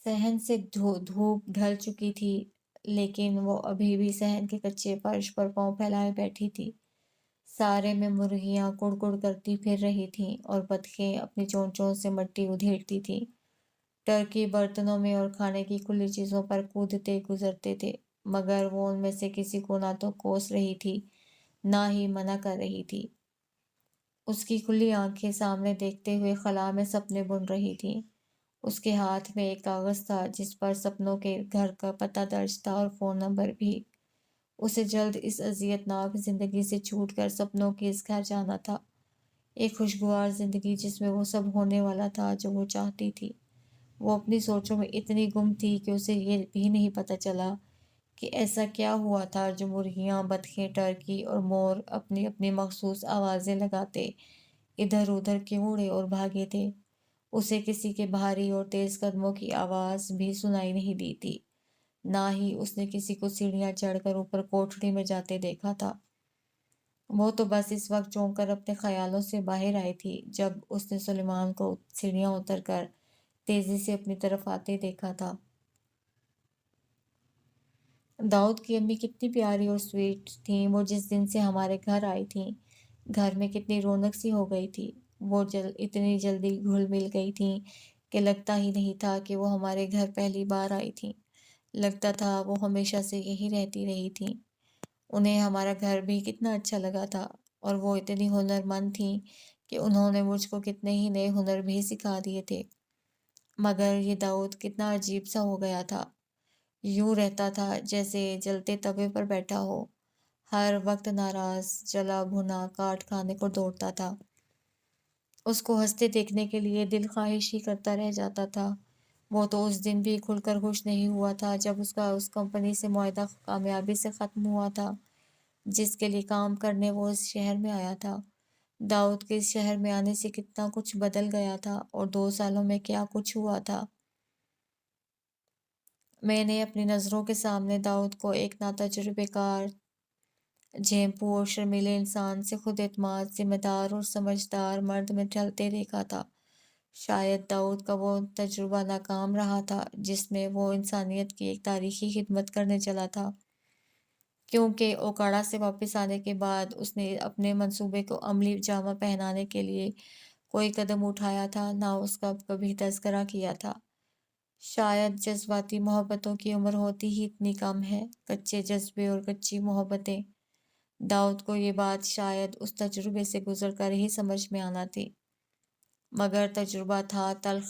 صحن سے دھوپ ڈھل چکی تھی، لیکن وہ ابھی بھی صحن کے کچے فرش پر پاؤں پھیلائے بیٹھی تھی۔ سارے میں مرغیاں کڑ کڑ کرتی پھر رہی تھیں اور بطخیں اپنی چونچوں سے مٹی ادھیڑتی تھیں۔ ٹرکی برتنوں میں اور کھانے کی کھلی چیزوں پر کودتے گزرتے تھے، مگر وہ ان میں سے کسی کو نہ تو کوس رہی تھی نہ ہی منع کر رہی تھی۔ اس کی کھلی آنکھیں سامنے دیکھتے ہوئے خلا میں سپنے بن رہی تھیں۔ اس کے ہاتھ میں ایک کاغذ تھا جس پر سپنوں کے گھر کا پتہ درج تھا اور فون نمبر بھی۔ اسے جلد اس اذیت ناک زندگی سے چھوٹ کر سپنوں کے اس گھر جانا تھا، ایک خوشگوار زندگی جس میں وہ سب ہونے والا تھا جو وہ چاہتی تھی۔ وہ اپنی سوچوں میں اتنی گم تھی کہ اسے یہ بھی نہیں پتہ چلا کہ ایسا کیا ہوا تھا جو مرغیاں، بطخیں، ٹرکی اور مور اپنی اپنی مخصوص آوازیں لگاتے ادھر ادھر کیوں اڑے اور بھاگے تھے۔ اسے کسی کے بھاری اور تیز قدموں کی آواز بھی سنائی نہیں دی تھی۔ نہ ہی اس نے کسی کو سیڑھیاں چڑھ کر اوپر کوٹھڑی میں جاتے دیکھا تھا۔ وہ تو بس اس وقت چونک کر اپنے خیالوں سے باہر آئی تھی جب اس نے سلیمان کو سیڑھیاں اتر کر تیزی سے اپنی طرف آتے دیکھا تھا۔ داؤد کی امی کتنی پیاری اور سویٹ تھیں۔ وہ جس دن سے ہمارے گھر آئی تھیں، گھر میں کتنی رونق سی ہو گئی تھی۔ وہ اتنی جلدی گھل مل گئی تھیں کہ لگتا ہی نہیں تھا کہ وہ ہمارے گھر پہلی بار آئی تھیں۔ لگتا تھا وہ ہمیشہ سے یہی رہتی رہی تھیں۔ انہیں ہمارا گھر بھی کتنا اچھا لگا تھا، اور وہ اتنی ہنر مند تھیں کہ انہوں نے مجھ کو کتنے ہی نئے ہنر بھی سکھا دیے تھے۔ مگر یہ داؤد کتنا عجیب سا ہو گیا تھا۔ یوں رہتا تھا جیسے جلتے توے پر بیٹھا ہو، ہر وقت ناراض، جلا بھنا کاٹ کھانے کو دوڑتا تھا۔ اس کو ہنستے دیکھنے کے لیے دل خواہش ہی کرتا رہ جاتا تھا۔ وہ تو اس دن بھی کھل کر خوش نہیں ہوا تھا جب اس کمپنی سے معاہدہ کامیابی سے ختم ہوا تھا جس کے لیے کام کرنے وہ اس شہر میں آیا تھا۔ داؤد کے اس شہر میں آنے سے کتنا کچھ بدل گیا تھا، اور 2 سالوں میں کیا کچھ ہوا تھا۔ میں نے اپنی نظروں کے سامنے داؤد کو ایک ناتجربہ کار، جھیمپو اور شرمیلے انسان سے خود اعتماد، ذمہ دار اور سمجھدار مرد میں ڈھلتے دیکھا تھا۔ شاید داؤد کا وہ تجربہ ناکام رہا تھا جس میں وہ انسانیت کی ایک تاریخی خدمت کرنے چلا تھا، کیونکہ اوکاڑا سے واپس آنے کے بعد اس نے اپنے منصوبے کو عملی جامہ پہنانے کے لیے کوئی قدم اٹھایا تھا، نہ اس کا کبھی تذکرہ کیا تھا۔ شاید جذباتی محبتوں کی عمر ہوتی ہی اتنی کم ہے، کچے جذبے اور کچی محبتیں۔ داؤد کو یہ بات شاید اس تجربے سے گزر کر ہی سمجھ میں آنا تھی، مگر تجربہ تھا تلخ۔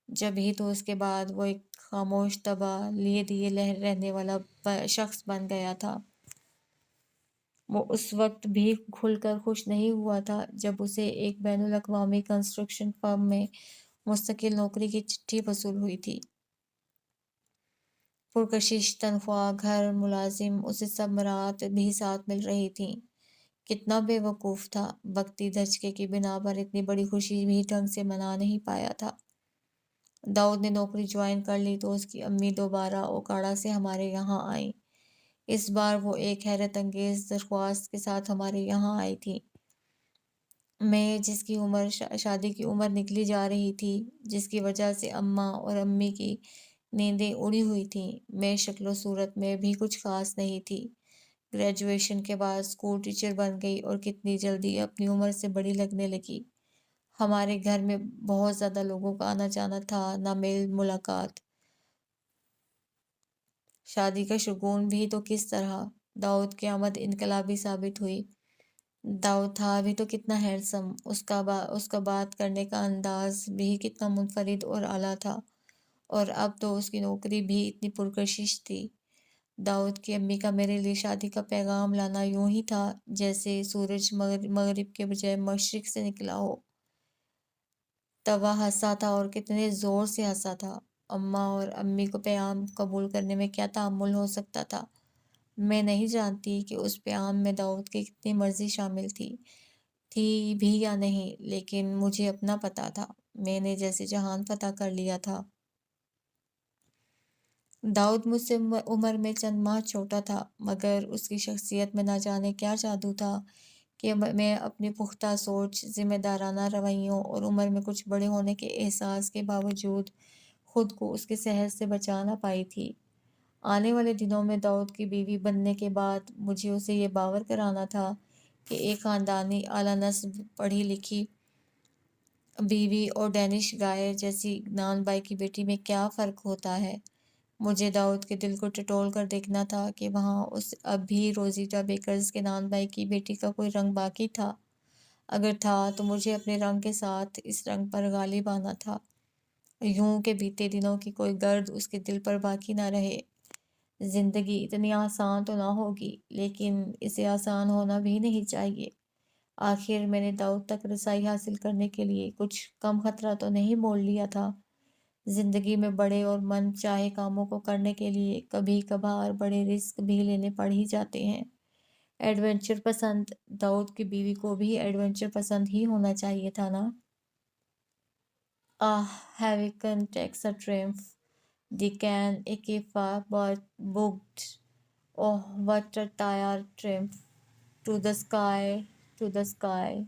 جب ہی تو اس کے بعد وہ ایک خاموش، تباہ، لیے دیے رہنے والا شخص بن گیا تھا۔ وہ اس وقت بھی کھل کر خوش نہیں ہوا تھا جب اسے ایک بین الاقوامی کنسٹرکشن فرم میں مستقل نوکری کی چٹھی وصول ہوئی تھی۔ پرکشش تنخواہ، گھر، ملازم، اسے سب مراد بھی ساتھ مل رہی تھیں۔ کتنا بے وقوف تھا، وقتی دھچکے کی بنا پر اتنی بڑی خوشی بھی ڈھنگ سے منا نہیں پایا تھا۔ داؤد نے نوکری جوائن کر لی تو اس کی امی دوبارہ اوکاڑا سے ہمارے یہاں آئیں۔ اس بار وہ ایک حیرت انگیز درخواست کے ساتھ ہمارے یہاں آئی تھی۔ میں جس کی عمر شادی کی عمر نکلی جا رہی تھی، جس کی وجہ سے اماں اور امی کی نیندیں اڑی ہوئی تھیں، میں شکل و صورت میں بھی کچھ خاص نہیں تھی۔ گریجویشن کے بعد اسکول ٹیچر بن گئی اور کتنی جلدی اپنی عمر سے بڑی لگنے لگی۔ ہمارے گھر میں بہت زیادہ لوگوں کا آنا جانا تھا، نہ میل ملاقات۔ شادی کا شگون بھی تو کس طرح! داؤد کی آمد انقلابی ثابت ہوئی۔ داؤد تھا بھی تو کتنا ہینڈسم، اس کا بات کرنے کا انداز بھی کتنا منفرد اور اعلیٰ تھا، اور اب تو اس کی نوکری بھی اتنی پرکشش تھی۔ داؤد کی امی کا میرے لیے شادی کا پیغام لانا یوں ہی تھا جیسے سورج مغرب کے بجائے مشرق سے نکلا ہو۔ توا ہنسا تھا، اور کتنے زور سے ہنسا تھا۔ اماں اور امی کو پیغام قبول کرنے میں کیا تعمل ہو سکتا تھا؟ میں نہیں جانتی کہ اس پیغام میں داؤد کی کتنی مرضی شامل تھی بھی یا نہیں، لیکن مجھے اپنا پتہ تھا، میں نے جیسے جہان فتح کر لیا تھا۔ داؤد مجھ سے عمر میں چند ماہ چھوٹا تھا، مگر اس کی شخصیت میں نہ جانے کیا جادو تھا کہ میں اپنی پختہ سوچ، ذمہ دارانہ رویوں اور عمر میں کچھ بڑے ہونے کے احساس کے باوجود خود کو اس کے سحر سے بچا نہ پائی تھی۔ آنے والے دنوں میں داؤد کی بیوی بننے کے بعد مجھے اسے یہ باور کرانا تھا کہ ایک خاندانی، اعلیٰ نسب، پڑھی لکھی بیوی اور ڈینش گائے جیسی نان بائی کی بیٹی میں کیا فرق ہوتا ہے۔ مجھے داؤد کے دل کو ٹٹول کر دیکھنا تھا کہ وہاں اس اب بھی روزیٹا بیکرز کے نان بھائی کی بیٹی کا کوئی رنگ باقی تھا۔ اگر تھا تو مجھے اپنے رنگ کے ساتھ اس رنگ پر غالب آنا تھا، یوں کہ بیتے دنوں کی کوئی گرد اس کے دل پر باقی نہ رہے۔ زندگی اتنی آسان تو نہ ہوگی، لیکن اسے آسان ہونا بھی نہیں چاہیے۔ آخر میں نے داؤد تک رسائی حاصل کرنے کے لیے کچھ کم خطرہ تو نہیں مول لیا تھا۔ زندگی میں بڑے اور من چاہے کاموں کو کرنے کے لیے کبھی کبھار بڑے رسک بھی لینے پڑ ہی جاتے ہیں۔ ایڈونچر پسند داؤد کی بیوی کو بھی ایڈونچر پسند ہی ہونا چاہیے تھا نا۔ Heaven takes a triumph۔ The can Ikifa but booked. Oh, what a tired trip. To the sky, to the sky.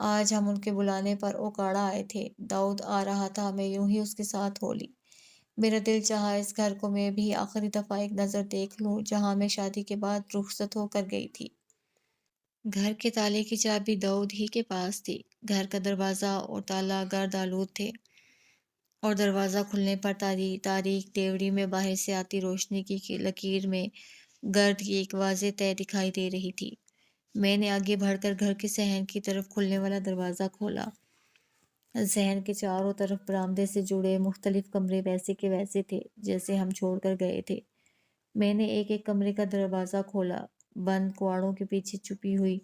آج ہم ان کے بلانے پر اوکاڑا آئے تھے۔ داؤد آ رہا تھا، میں یوں ہی اس کے ساتھ ہو لی۔ میرا دل چاہا اس گھر کو میں بھی آخری دفعہ ایک نظر دیکھ لوں، جہاں میں شادی کے بعد رخصت ہو کر گئی تھی۔ گھر کے تالے کی چابی داؤد ہی کے پاس تھی۔ گھر کا دروازہ اور تالا گرد آلود تھے، اور دروازہ کھلنے پر تاریک دیوڑی میں باہر سے آتی روشنی کی لکیر میں گرد کی ایک واضح تہہ دکھائی دے رہی تھی۔ میں نے آگے بڑھ کر گھر کے صحن کی طرف کھلنے والا دروازہ کھولا۔ صحن کے چاروں طرف برآمدے سے جڑے مختلف کمرے ویسے کے ویسے تھے جیسے ہم چھوڑ کر گئے تھے۔ میں نے ایک ایک کمرے کا دروازہ کھولا۔ بند کواڑوں کے پیچھے چھپی ہوئی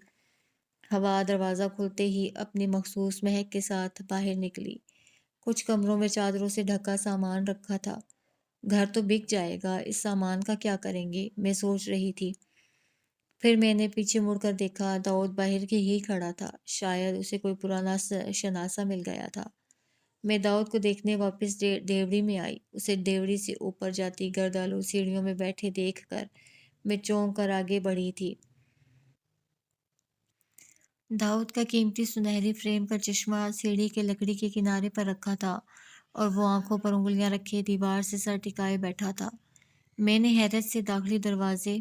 ہوا دروازہ کھلتے ہی اپنی مخصوص مہک کے ساتھ باہر نکلی۔ کچھ کمروں میں چادروں سے ڈھکا سامان رکھا تھا۔ گھر تو بک جائے گا، اس سامان کا کیا کریں گے، میں سوچ رہی تھی۔ پھر میں نے پیچھے مڑ کر دیکھا، داؤد باہر ہی کھڑا تھا۔ شاید اسے کوئی پرانا شناسا مل گیا تھا۔ میں داؤد کو دیکھنے واپس ڈیوڑی میں آئی۔ اسے ڈیوڑی سے اوپر جاتی گردالو سیڑھیوں میں بیٹھے دیکھ کر میں چونک کر آگے بڑھی تھی۔ داؤد کا قیمتی سنہری فریم کا چشمہ سیڑھی کے لکڑی کے کنارے پر رکھا تھا، اور وہ آنکھوں پر انگلیاں رکھے دیوار سے سر ٹکائے بیٹھا تھا۔ میں نے حیرت سے داخلی دروازے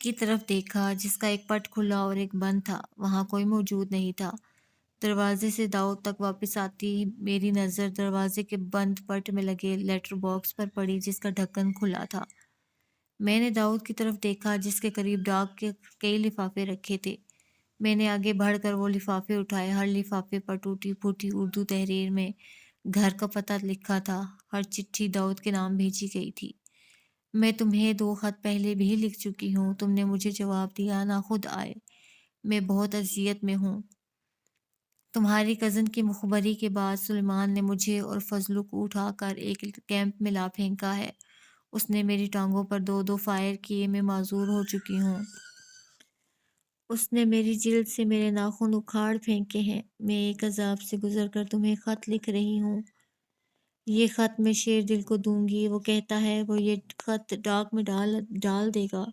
کی طرف دیکھا، جس کا ایک پٹ کھلا اور ایک بند تھا۔ وہاں کوئی موجود نہیں تھا۔ دروازے سے داؤد تک واپس آتی میری نظر دروازے کے بند پٹ میں لگے لیٹر باکس پر پڑی، جس کا ڈھکن کھلا تھا۔ میں نے داؤد کی طرف دیکھا، جس کے قریب ڈاک کے کئی لفافے رکھے تھے۔ میں نے آگے بڑھ کر وہ لفافے اٹھائے۔ ہر لفافے پر ٹوٹی پھوٹی اردو تحریر میں گھر کا پتہ لکھا تھا۔ ہر چٹھی داؤد کے نام بھیجی گئی تھی۔ میں تمہیں 2 خط پہلے بھی لکھ چکی ہوں، تم نے مجھے جواب دیا نہ، خود آئے۔ میں بہت اذیت میں ہوں۔ تمہاری کزن کی مخبری کے بعد سلیمان نے مجھے اور فضلو کو اٹھا کر ایک کیمپ میں لا پھینکا ہے۔ اس نے میری ٹانگوں پر 2 فائر کیے، میں معذور ہو چکی ہوں۔ اس نے میری جلد سے میرے ناخن اکھاڑ پھینکے ہیں۔ میں ایک عذاب سے گزر کر تمہیں خط لکھ رہی ہوں۔ یہ خط میں شیر دل کو دوں گی۔ وہ کہتا ہے وہ یہ خط ڈاک میں ڈال دے گا۔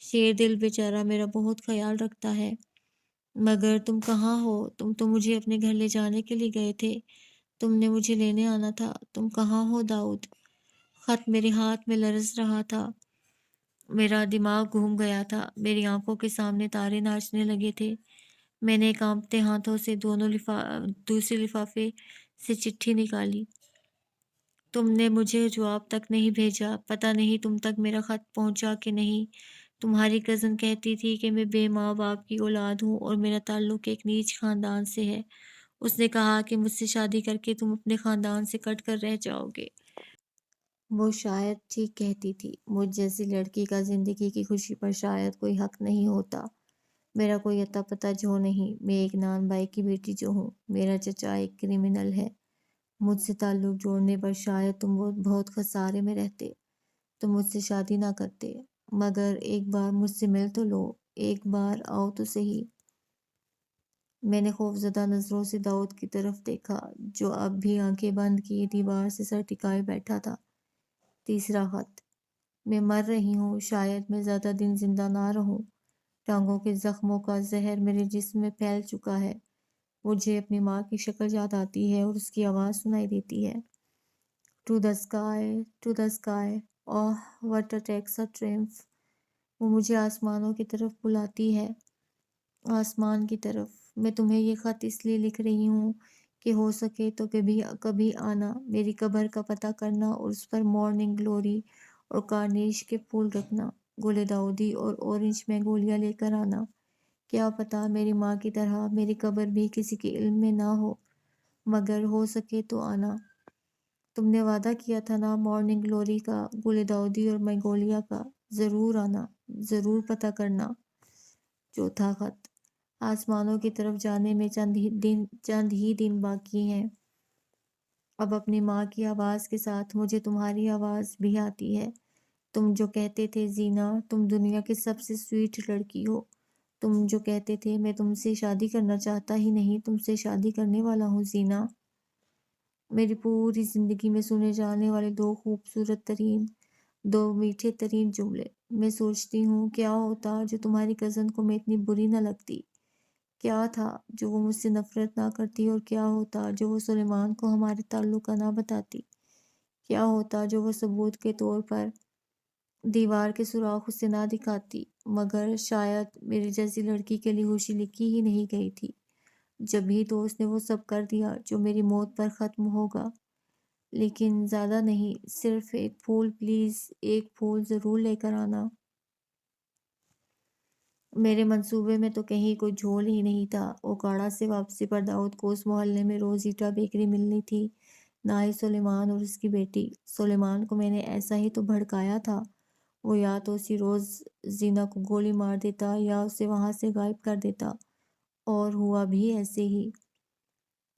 شیر دل بیچارہ میرا بہت خیال رکھتا ہے۔ مگر تم کہاں ہو؟ تم تو مجھے اپنے گھر لے جانے کے لیے گئے تھے۔ تم نے مجھے لینے آنا تھا۔ تم کہاں ہو داؤد؟ خط میرے ہاتھ میں لرز رہا تھا۔ میرا دماغ گھوم گیا تھا۔ میری آنکھوں کے سامنے تارے ناچنے لگے تھے۔ میں نے کانپتے ہاتھوں سے دوسرے لفافے سے چٹھی نکالی۔ تم نے مجھے جواب تک نہیں بھیجا۔ پتہ نہیں تم تک میرا خط پہنچا کہ نہیں۔ تمہاری کزن کہتی تھی کہ میں بے ماں باپ کی اولاد ہوں اور میرا تعلق ایک نیچ خاندان سے ہے۔ اس نے کہا کہ مجھ سے شادی کر کے تم اپنے خاندان سے کٹ کر رہ جاؤ گے۔ وہ شاید ٹھیک کہتی تھی۔ مجھ جیسی لڑکی کا زندگی کی خوشی پر شاید کوئی حق نہیں ہوتا۔ میرا کوئی اتا پتہ جو نہیں۔ میں ایک نان بھائی کی بیٹی جو ہوں۔ میرا چچا ایک کرمنل ہے۔ مجھ سے تعلق جوڑنے پر شاید تم بہت خسارے میں رہتے۔ تم مجھ سے شادی نہ کرتے۔ مگر ایک بار مجھ سے مل تو لو۔ ایک بار آؤ تو صحیح۔ میں نے خوفزدہ نظروں سے داؤد کی طرف دیکھا، جو اب بھی آنکھیں بند کیے دیوار سے سر ٹکائے بیٹھا تھا۔ تیسرا خط۔ میں مر رہی ہوں۔ شاید میں زیادہ دن زندہ نہ رہوں۔ ٹانگوں کے زخموں کا زہر میرے جسم میں پھیل چکا ہے۔ مجھے اپنی ماں کی شکل یاد آتی ہے اور اس کی آواز سنائی دیتی ہے۔ To the sky, to the sky, oh what a ٹیکسا ٹرمف۔ وہ مجھے آسمانوں کی طرف بلاتی ہے۔ آسمان کی طرف۔ میں تمہیں یہ خط اس لیے لکھ رہی ہوں کہ ہو سکے تو کبھی آنا، میری قبر کا پتہ کرنا اور اس پر مارننگ گلوری اور کارنیش کے پھول رکھنا، گل داؤدی اور اورنج میگنولیا لے کر آنا۔ کیا پتہ میری ماں کی طرح میری قبر بھی کسی کے علم میں نہ ہو، مگر ہو سکے تو آنا۔ تم نے وعدہ کیا تھا نا مارننگ گلوری کا، گل داؤدی اور میگنولیا کا۔ ضرور آنا، ضرور پتہ کرنا۔ چوتھا خط۔ آسمانوں کی طرف جانے میں چند ہی دن باقی ہیں۔ اب اپنی ماں کی آواز کے ساتھ مجھے تمہاری آواز بھی آتی ہے۔ تم جو کہتے تھے زینا، تم دنیا کی سب سے سویٹ لڑکی ہو۔ تم جو کہتے تھے میں تم سے شادی کرنا چاہتا ہی نہیں، تم سے شادی کرنے والا ہوں زینا۔ میری پوری زندگی میں سنے جانے والے 2 خوبصورت ترین، 2 میٹھے ترین جملے۔ میں سوچتی ہوں کیا ہوتا جو تمہاری کزن کو میں اتنی بری نہ لگتی۔ کیا تھا جو وہ مجھ سے نفرت نہ کرتی، اور کیا ہوتا جو وہ سلیمان کو ہمارے تعلق کا نہ بتاتی؟ کیا ہوتا جو وہ ثبوت کے طور پر دیوار کے سوراخ اسے نہ دکھاتی؟ مگر شاید میری جیسی لڑکی کے لیے خوشی لکھی ہی نہیں گئی تھی، جبھی تو اس نے وہ سب کر دیا جو میری موت پر ختم ہوگا۔ لیکن زیادہ نہیں، صرف ایک پھول پلیز، ایک پھول ضرور لے کر آنا۔ میرے منصوبے میں تو کہیں کوئی جھول ہی نہیں تھا۔ اوکاڑا سے واپسی پر داؤد کو اس محلے میں روز ایٹا بیکری ملنی تھی، نہ ہی سلیمان اور اس کی بیٹی۔ سلیمان کو میں نے ایسا ہی تو بھڑکایا تھا، وہ یا تو اسی روز زینا کو گولی مار دیتا یا اسے وہاں سے غائب کر دیتا، اور ہوا بھی ایسے ہی۔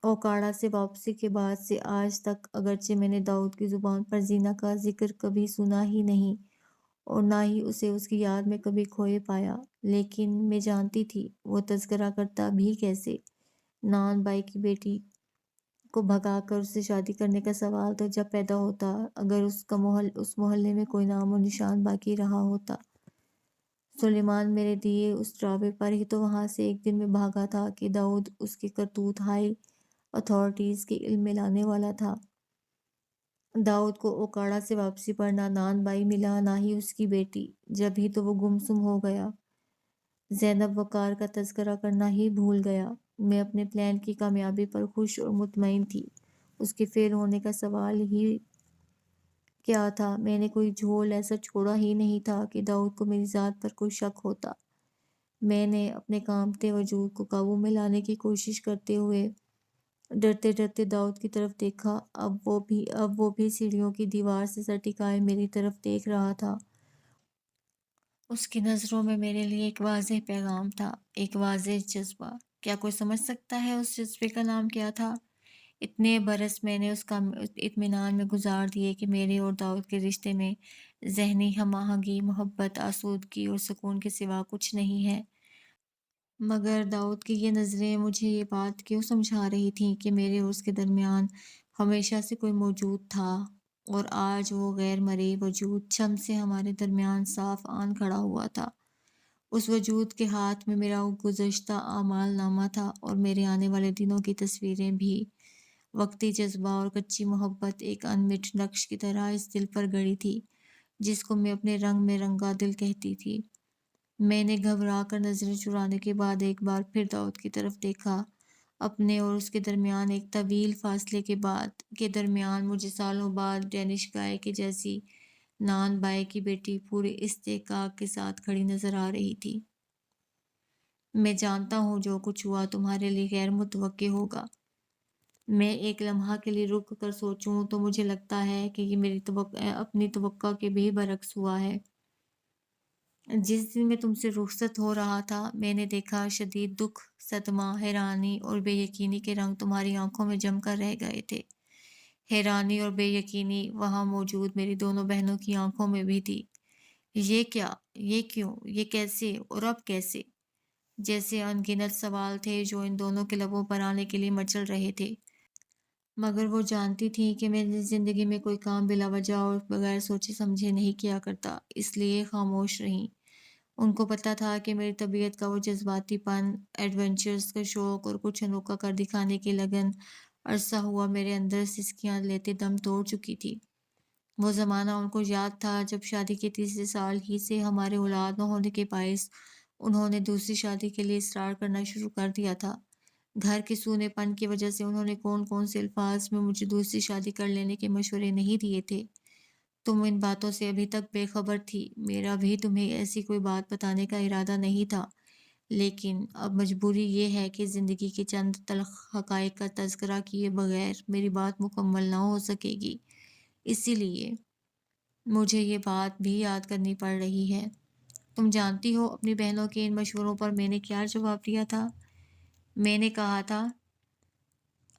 اوکاڑا سے واپسی کے بعد سے آج تک اگرچہ میں نے داؤد کی زبان پر زینا کا ذکر کبھی سنا ہی نہیں، اور نہ ہی اسے اس کی یاد میں کبھی کھوئے پایا، لیکن میں جانتی تھی وہ تذکرہ کرتا بھی کیسے۔ نان بائی کی بیٹی کو بھگا کر اس سے شادی کرنے کا سوال تو جب پیدا ہوتا اگر اس محلے میں کوئی نام و نشان باقی رہا ہوتا۔ سلیمان میرے دیے اس ڈراوے پر ہی تو وہاں سے ایک دن میں بھاگا تھا کہ داؤد اس کے کرتوت ہائی اتھارٹیز کے علم میں لانے والا تھا۔ داؤد کو اوکاڑا سے واپسی پر نہ نان بائی ملا، نہ ہی اس کی بیٹی، جب ہی تو وہ گمسم ہو گیا۔ زینب وقار کا تذکرہ کرنا ہی بھول گیا۔ میں اپنے پلان کی کامیابی پر خوش اور مطمئن تھی، اس کے فیل ہونے کا سوال ہی کیا تھا۔ میں نے کوئی جھول ایسا چھوڑا ہی نہیں تھا کہ داؤد کو میری ذات پر کوئی شک ہوتا۔ میں نے اپنے کانپتے وجود کو قابو میں لانے کی کوشش کرتے ہوئے ڈرتے ڈرتے داؤد کی طرف دیکھا۔ اب وہ بھی سیڑھیوں کی دیوار سے سر ٹکائے میری طرف دیکھ رہا تھا۔ اس کی نظروں میں میرے لیے ایک واضح پیغام تھا، ایک واضح جذبہ۔ کیا کوئی سمجھ سکتا ہے اس جذبے کا نام کیا تھا؟ اتنے برس میں نے اس کا اطمینان میں گزار دیے کہ میرے اور داؤد کے رشتے میں ذہنی ہم آہنگی، محبت، آسودگی اور سکون کے سوا کچھ نہیں ہے۔ مگر داؤد کی یہ نظریں مجھے یہ بات کیوں سمجھا رہی تھیں کہ میرے اور اس کے درمیان ہمیشہ سے کوئی موجود تھا، اور آج وہ غیر مرئی وجود چھم سے ہمارے درمیان صاف آن کھڑا ہوا تھا۔ اس وجود کے ہاتھ میں میرا گزشتہ اعمال نامہ تھا، اور میرے آنے والے دنوں کی تصویریں بھی۔ وقتی جذبہ اور کچی محبت ایک انمٹ نقش کی طرح اس دل پر گڑی تھی، جس کو میں اپنے رنگ میں رنگا دل کہتی تھی۔ میں نے گھبرا کر نظریں چرانے کے بعد ایک بار پھر داؤد کی طرف دیکھا۔ اپنے اور اس کے درمیان ایک طویل فاصلے کے درمیان مجھے سالوں بعد ڈینش گائے کے جیسی نان بائی کی بیٹی پورے استحقاق کے ساتھ کھڑی نظر آ رہی تھی۔ میں جانتا ہوں جو کچھ ہوا تمہارے لیے غیر متوقع ہوگا۔ میں ایک لمحہ کے لیے رک کر سوچوں تو مجھے لگتا ہے کہ یہ میری اپنی توقع کے بھی برعکس ہوا ہے۔ جس دن میں تم سے رخصت ہو رہا تھا، میں نے دیکھا شدید دکھ، صدمہ، حیرانی اور بے یقینی کے رنگ تمہاری آنکھوں میں جم کر رہ گئے تھے۔ حیرانی اور بے یقینی وہاں موجود میری دونوں بہنوں کی آنکھوں میں بھی تھی۔ یہ کیا؟ یہ کیوں؟ یہ کیسے؟ اور اب کیسے؟ جیسے ان گنت سوال تھے جو ان دونوں کے لبوں پر آنے کے لیے مچل رہے تھے، مگر وہ جانتی تھیں کہ میں زندگی میں کوئی کام بلا وجہ اور بغیر سوچے سمجھے نہیں کیا کرتا، اس لیے خاموش رہیں۔ ان کو پتہ تھا کہ میری طبیعت کا وہ جذباتی پن، ایڈونچرز کا شوق اور کچھ انوکھا کر دکھانے کی لگن عرصہ ہوا میرے اندر سسکیاں لیتے دم توڑ چکی تھی۔ وہ زمانہ ان کو یاد تھا جب شادی کے تیسرے سال ہی سے ہمارے اولاد نہ ہونے کے باعث انہوں نے دوسری شادی کے لیے اصرار کرنا شروع کر دیا تھا۔ گھر کے سونے پن کی وجہ سے انہوں نے کون کون سے الفاظ میں مجھے دوسری شادی کر لینے کے مشورے نہیں دیے تھے۔ تم ان باتوں سے ابھی تک بے خبر تھی۔ میرا بھی تمہیں ایسی کوئی بات بتانے کا ارادہ نہیں تھا، لیکن اب مجبوری یہ ہے کہ زندگی کے چند تلخ حقائق کا تذکرہ کیے بغیر میری بات مکمل نہ ہو سکے گی، اسی لیے مجھے یہ بات بھی یاد کرنی پڑ رہی ہے۔ تم جانتی ہو اپنی بہنوں کے ان مشوروں پر میں نے کیا جواب دیا تھا؟ میں نے کہا تھا،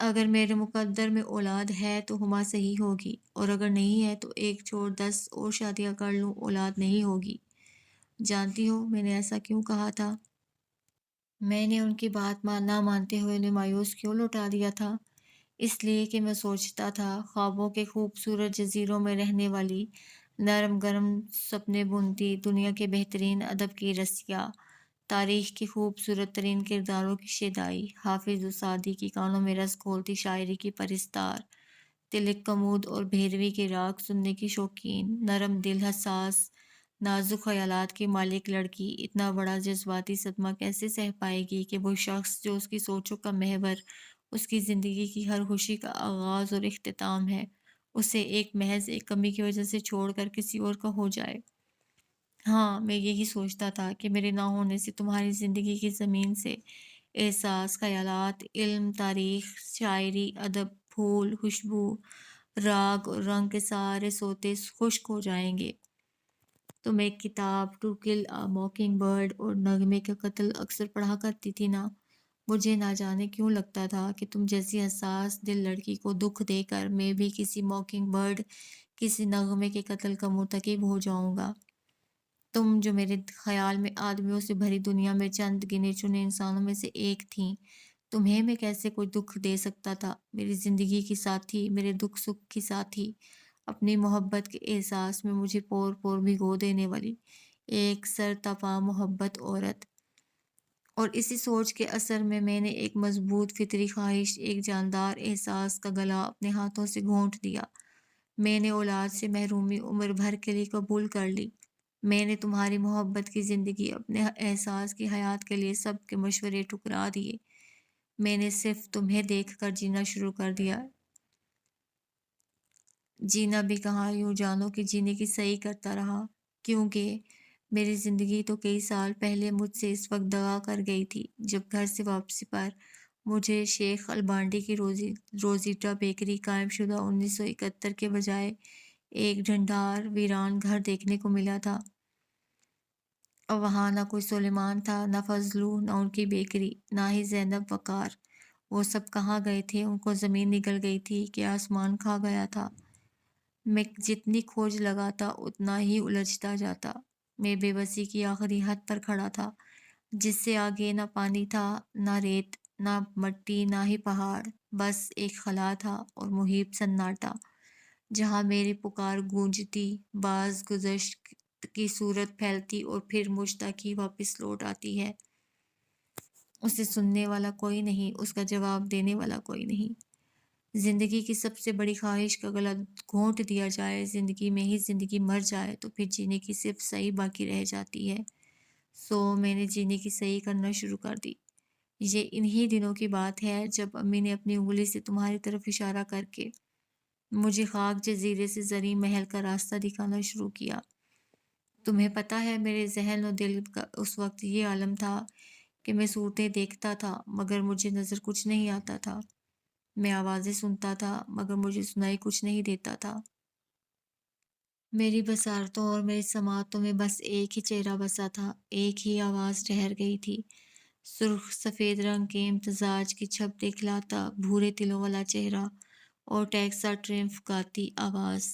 اگر میرے مقدر میں اولاد ہے تو ہما صحیح ہوگی، اور اگر نہیں ہے تو ایک چھوڑ 10 اور شادیاں کر لوں، اولاد نہیں ہوگی۔ جانتی ہو میں نے ایسا کیوں کہا تھا؟ میں نے ان کی بات نہ مانتے ہوئے انہیں مایوس کیوں لوٹا دیا تھا؟ اس لیے کہ میں سوچتا تھا خوابوں کے خوبصورت جزیروں میں رہنے والی، نرم گرم سپنے بنتی، دنیا کے بہترین ادب کی رسیا تاریخ کے خوبصورت ترین کرداروں کی شیدائی، حافظ سعدی کی کانوں میں رس گھولتی شاعری کی پرستار، تلک کمود اور بھیروی کے راگ سننے کی شوقین، نرم دل، حساس، نازک خیالات کی مالک لڑکی اتنا بڑا جذباتی صدمہ کیسے سہ پائے گی کہ وہ شخص جو اس کی سوچوں کا محور، اس کی زندگی کی ہر خوشی کا آغاز اور اختتام ہے، اسے محض ایک کمی کی وجہ سے چھوڑ کر کسی اور کا ہو جائے۔ ہاں، میں یہی سوچتا تھا کہ میرے نہ ہونے سے تمہاری زندگی کی زمین سے احساس، خیالات، علم، تاریخ، شاعری، ادب، پھول، خوشبو، راگ اور رنگ کے سارے سوتے خشک ہو جائیں گے۔ تم ایک کتاب to kill a mocking bird اور نغمے کا قتل اکثر پڑھا کرتی تھی نا۔ مجھے نہ جانے کیوں لگتا تھا کہ تم جیسی حساس دل لڑکی کو دکھ دے کر میں بھی کسی موکنگ برڈ، کسی نغمے کے قتل کا مرتکب ہو جاؤں گا۔ تم جو میرے خیال میں آدمیوں سے بھری دنیا میں چند گنے چنے انسانوں میں سے ایک تھیں، تمہیں میں کیسے کوئی دکھ دے سکتا تھا؟ میری زندگی کی ساتھی، میرے دکھ سکھ کی ساتھی، اپنی محبت کے احساس میں مجھے پور پور بھگو دینے والی ایک سرتپا محبت عورت۔ اور اسی سوچ کے اثر میں نے ایک مضبوط فطری خواہش، ایک جاندار احساس کا گلا اپنے ہاتھوں سے گھونٹ دیا۔ میں نے اولاد سے محرومی عمر بھر کے لیے قبول کر لی۔ میں نے تمہاری محبت کی زندگی، اپنے احساس کی حیات کے لیے سب کے مشورے ٹھکرا دیے۔ میں نے صرف تمہیں دیکھ کر جینا شروع کر دیا۔ جینا بھی کہاں، یوں جانو کہ جینے کی صحیح کرتا رہا، کیونکہ میری زندگی تو کئی سال پہلے مجھ سے اس وقت دغا کر گئی تھی جب گھر سے واپسی پر مجھے شیخ البانڈی کی روزیٹا بیکری قائم شدہ 1971 کے بجائے ایک ڈھنڈار ویران گھر دیکھنے کو ملا تھا۔ اور وہاں نہ کوئی سلیمان تھا، نہ فضلو، نہ ان کی بیکری، نہ ہی زینب وقار۔ وہ سب کہاں گئے تھے؟ ان کو زمین نگل گئی تھی کہ آسمان کھا گیا تھا؟ میں جتنی کھوج لگاتا اتنا ہی الجھتا جاتا۔ میں بے بسی کی آخری حد پر کھڑا تھا، جس سے آگے نہ پانی تھا، نہ ریت، نہ مٹی، نہ ہی پہاڑ، بس ایک خلا تھا اور محیط سناٹا، جہاں میری پکار گونجتی، باز گذشت کی صورت پھیلتی اور پھر مجھ تک ہی واپس لوٹ آتی ہے۔ اسے سننے والا کوئی نہیں، اس کا جواب دینے والا کوئی نہیں۔ زندگی کی سب سے بڑی خواہش کا گلا گھونٹ دیا جائے، زندگی میں ہی زندگی مر جائے تو پھر جینے کی صرف صحیح باقی رہ جاتی ہے۔ سو میں نے جینے کی صحیح کرنا شروع کر دی۔ یہ انہی دنوں کی بات ہے جب امی نے اپنی انگلی سے تمہاری طرف اشارہ کر کے مجھے خاک جزیرے سے زرعی محل کا راستہ دکھانا شروع کیا۔ تمہیں پتہ ہے میرے ذہن و دل کا اس وقت یہ عالم تھا کہ میں صورتیں دیکھتا تھا مگر مجھے نظر کچھ نہیں آتا تھا۔ میں آوازیں سنتا تھا مگر مجھے سنائی کچھ نہیں دیتا تھا۔ میری بصارتوں اور میری سماعتوں میں بس ایک ہی چہرہ بسا تھا، ایک ہی آواز ٹھہر گئی تھی، سرخ سفید رنگ کے امتزاج کی چھپ دکھلاتا بھورے تلوں والا چہرہ اور ٹیکسا ٹرمف گاتی آواز۔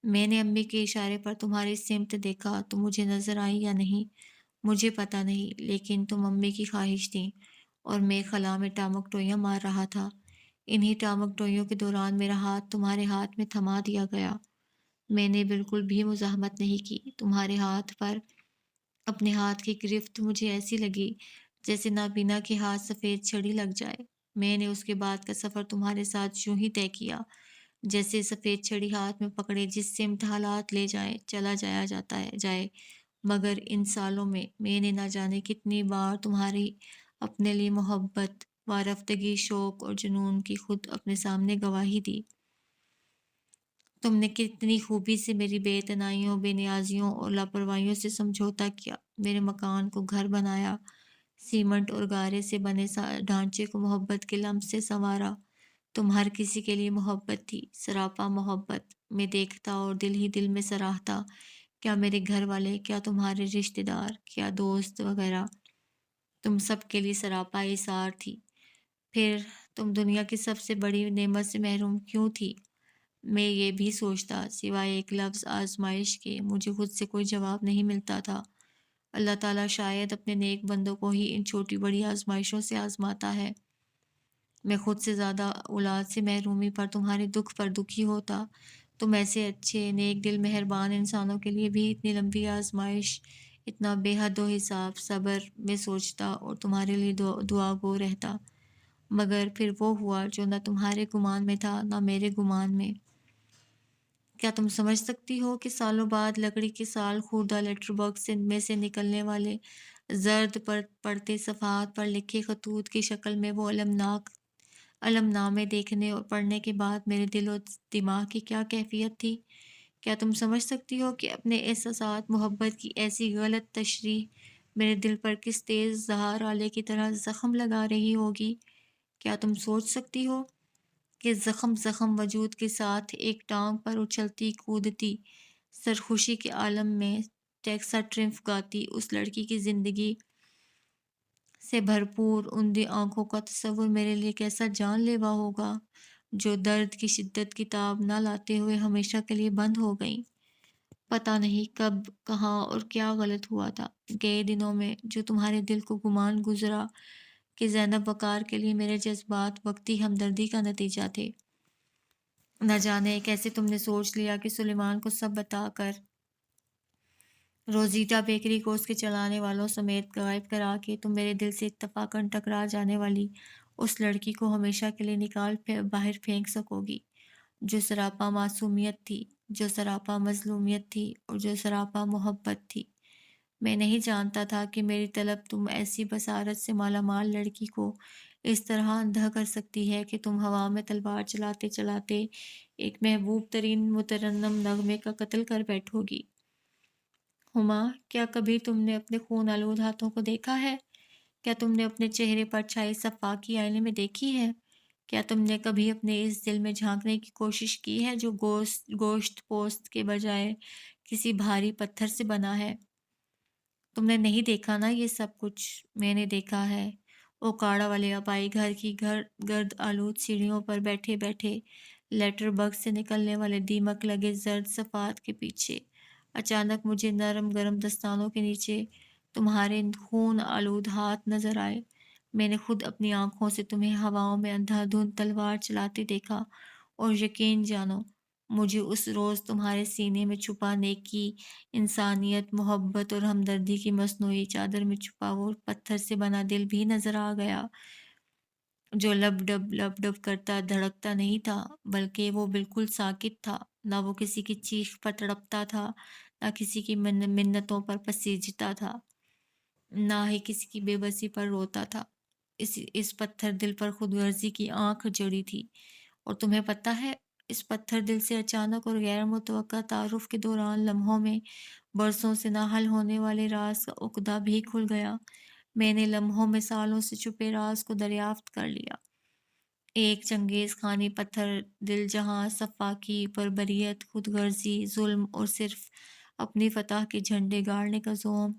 میں نے امی کے اشارے پر تمہاری سمت دیکھا، تم مجھے نظر آئی یا نہیں مجھے پتہ نہیں، لیکن تم امی کی خواہش تھی اور میں خلا میں ٹامک ٹوئیاں مار رہا تھا۔ انہی ٹامک ٹوئیوں کے دوران میرا ہاتھ تمہارے ہاتھ میں تھما دیا گیا۔ میں نے بالکل بھی مزاحمت نہیں کی۔ تمہارے ہاتھ پر اپنے ہاتھ کی گرفت مجھے ایسی لگی جیسے نابینا کے ہاتھ سفید چھڑی لگ جائے۔ میں نے اس کے بعد کا سفر تمہارے ساتھ یوں ہی طے کیا جیسے سفید چھڑی ہاتھ میں پکڑے جس سمت حالات لے جائیں چلا جایا جائے۔ مگر ان سالوں میں نے نہ جانے کتنی بار تمہاری اپنے لیے محبت، وارفتگی، شوق اور جنون کی خود اپنے سامنے گواہی دی۔ تم نے کتنی خوبی سے میری بے اعتنائیوں، بے نیازیوں اور لاپرواہیوں سے سمجھوتا کیا، میرے مکان کو گھر بنایا، سیمنٹ اور گارے سے بنے ڈھانچے کو محبت کے لمس سے سنوارا۔ تم ہر کسی کے لیے محبت تھی، سراپا محبت۔ میں دیکھتا اور دل ہی دل میں سراہتا، کیا میرے گھر والے، کیا تمہارے رشتہ دار، کیا دوست وغیرہ، تم سب کے لیے سراپا ایثار تھی۔ پھر تم دنیا کی سب سے بڑی نعمت سے محروم کیوں تھی؟ میں یہ بھی سوچتا، سوائے ایک لفظ آزمائش کے مجھے خود سے کوئی جواب نہیں ملتا تھا۔ اللہ تعالیٰ شاید اپنے نیک بندوں کو ہی ان چھوٹی بڑی آزمائشوں سے آزماتا ہے۔ میں خود سے زیادہ اولاد سے محرومی پر، تمہارے دکھ پر دکھی ہوتا۔ تم ایسے اچھے، نیک دل، مہربان انسانوں کے لیے بھی اتنی لمبی آزمائش، اتنا بے حد و حساب صبر میں سوچتا اور تمہارے لیے دعا گو رہتا، مگر پھر وہ ہوا جو نہ تمہارے گمان میں تھا نہ میرے گمان میں۔ کیا تم سمجھ سکتی ہو کہ سالوں بعد لکڑی کے سال خوردہ لیٹر باکس میں سے نکلنے والے زرد پر پڑتے صفحات پر لکھے خطوط کی شکل میں وہ علم نامے دیکھنے اور پڑھنے کے بعد میرے دل و دماغ کی کیا کیفیت تھی؟ کیا تم سمجھ سکتی ہو کہ اپنے احساسات محبت کی ایسی غلط تشریح میرے دل پر کس تیز زہر آلے کی طرح زخم لگا رہی ہوگی؟ کیا تم سوچ سکتی ہو کہ زخم وجود کے ساتھ ایک ٹانگ پر اچھلتی کودتی سرخوشی کے عالم میں ٹیکسا ٹرمف گاتی اس لڑکی کی زندگی سے بھرپور اندھی آنکھوں کا تصور میرے لیے کیسا جان لیوا ہوگا، جو درد کی شدت کی تاب نہ لاتے ہوئے ہمیشہ کے لیے بند ہو گئیں۔ پتہ نہیں کب کہاں اور کیا غلط ہوا تھا گئے دنوں میں جو تمہارے دل کو گمان گزرا کہ زینب وقار کے لیے میرے جذبات وقتی ہمدردی کا نتیجہ تھے۔ نہ جانے کیسے تم نے سوچ لیا کہ سلیمان کو سب بتا کر روزیٹا بیکری کو اس کے چلانے والوں سمیت غائب کرا کے تم میرے دل سے اتفاقاً ٹکرا جانے والی اس لڑکی کو ہمیشہ کے لیے نکال باہر پھینک سکو گی، جو سراپا معصومیت تھی، جو سراپا مظلومیت تھی اور جو سراپا محبت تھی۔ میں نہیں جانتا تھا کہ میری طلب تم ایسی بصارت سے مالا مال لڑکی کو اس طرح اندھا کر سکتی ہے کہ تم ہوا میں تلوار چلاتے چلاتے ایک محبوب ترین مترنم نغمے کا قتل کر بیٹھو گی۔ ہما، کیا کبھی تم نے اپنے خون آلود ہاتھوں کو دیکھا ہے؟ کیا تم نے اپنے چہرے پر چھائی صفاقی آئینے میں دیکھی ہے؟ کیا تم نے کبھی اپنے اس دل میں جھانکنے کی کوشش کی ہے جو گوشت پوست کے بجائے کسی بھاری پتھر سے بنا ہے؟ تم نے نہیں دیکھا نا یہ سب کچھ؟ میں نے دیکھا ہے۔ اوکاڑا والے اپائی گھر کی گرد آلود سیڑھیوں پر بیٹھے بیٹھے لیٹر بکس سے نکلنے والے دیمک لگے زرد صفحات کے پیچھے اچانک مجھے نرم گرم دستانوں کے نیچے تمہارے خون آلود ہاتھ نظر آئے۔ میں نے خود اپنی آنکھوں سے تمہیں ہواؤں میں اندھا دھند تلوار چلاتے دیکھا، اور یقین جانو مجھے اس روز تمہارے سینے میں چھپا نیکی، انسانیت، محبت اور ہمدردی کی مصنوعی چادر میں چھپا وہ پتھر سے بنا دل بھی نظر آ گیا، جو لب ڈب کرتا دھڑکتا نہیں تھا، بلکہ وہ بالکل ساکت تھا۔ نہ وہ کسی کی چیخ پر تڑپتا تھا، نہ کسی کی منتوں پر پسیجتا تھا، نہ ہی کسی کی بے بسی پر روتا تھا۔ اس پتھر دل پر خود غرضی کی آنکھ جڑی تھی، اور تمہیں پتہ ہے اس پتھر دل سے اچانک اور غیر متوقع تعارف کے دوران لمحوں میں برسوں سے نہ حل ہونے والے راز کا عقدہ بھی کھل گیا۔ میں نے لمحوں میں سالوں سے چھپے راز کو دریافت کر لیا۔ ایک چنگیز خانی پتھر دل جہاں صفاقی، بربریت، خود غرضی، ظلم اور صرف اپنی فتح کے جھنڈے گاڑنے کا زوم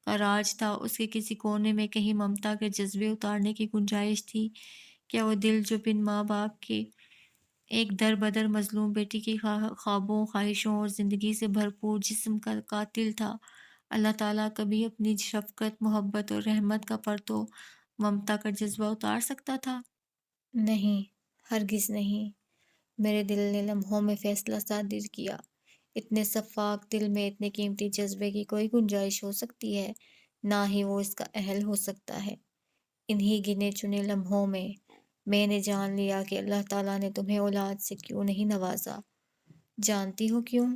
کا راج تھا، اس کے کسی کونے میں کہیں ممتا کے جذبے اتارنے کی گنجائش تھی؟ کیا وہ دل جو بن ماں باپ کے ایک در بدر مظلوم بیٹی کی خوابوں، خواہشوں اور زندگی سے بھرپور جسم کا قاتل تھا، اللہ تعالیٰ کبھی اپنی شفقت، محبت اور رحمت کا پرتو ممتا کا جذبہ اتار سکتا تھا؟ نہیں، ہرگز نہیں۔ میرے دل نے لمحوں میں فیصلہ صادر کیا، اتنے شفاف دل میں اتنے قیمتی جذبے کی کوئی گنجائش ہو سکتی ہے، نہ ہی وہ اس کا اہل ہو سکتا ہے۔ انہی گنے چنے لمحوں میں نے جان لیا کہ اللہ تعالیٰ نے تمہیں اولاد سے کیوں نہیں نوازا۔ جانتی ہو کیوں؟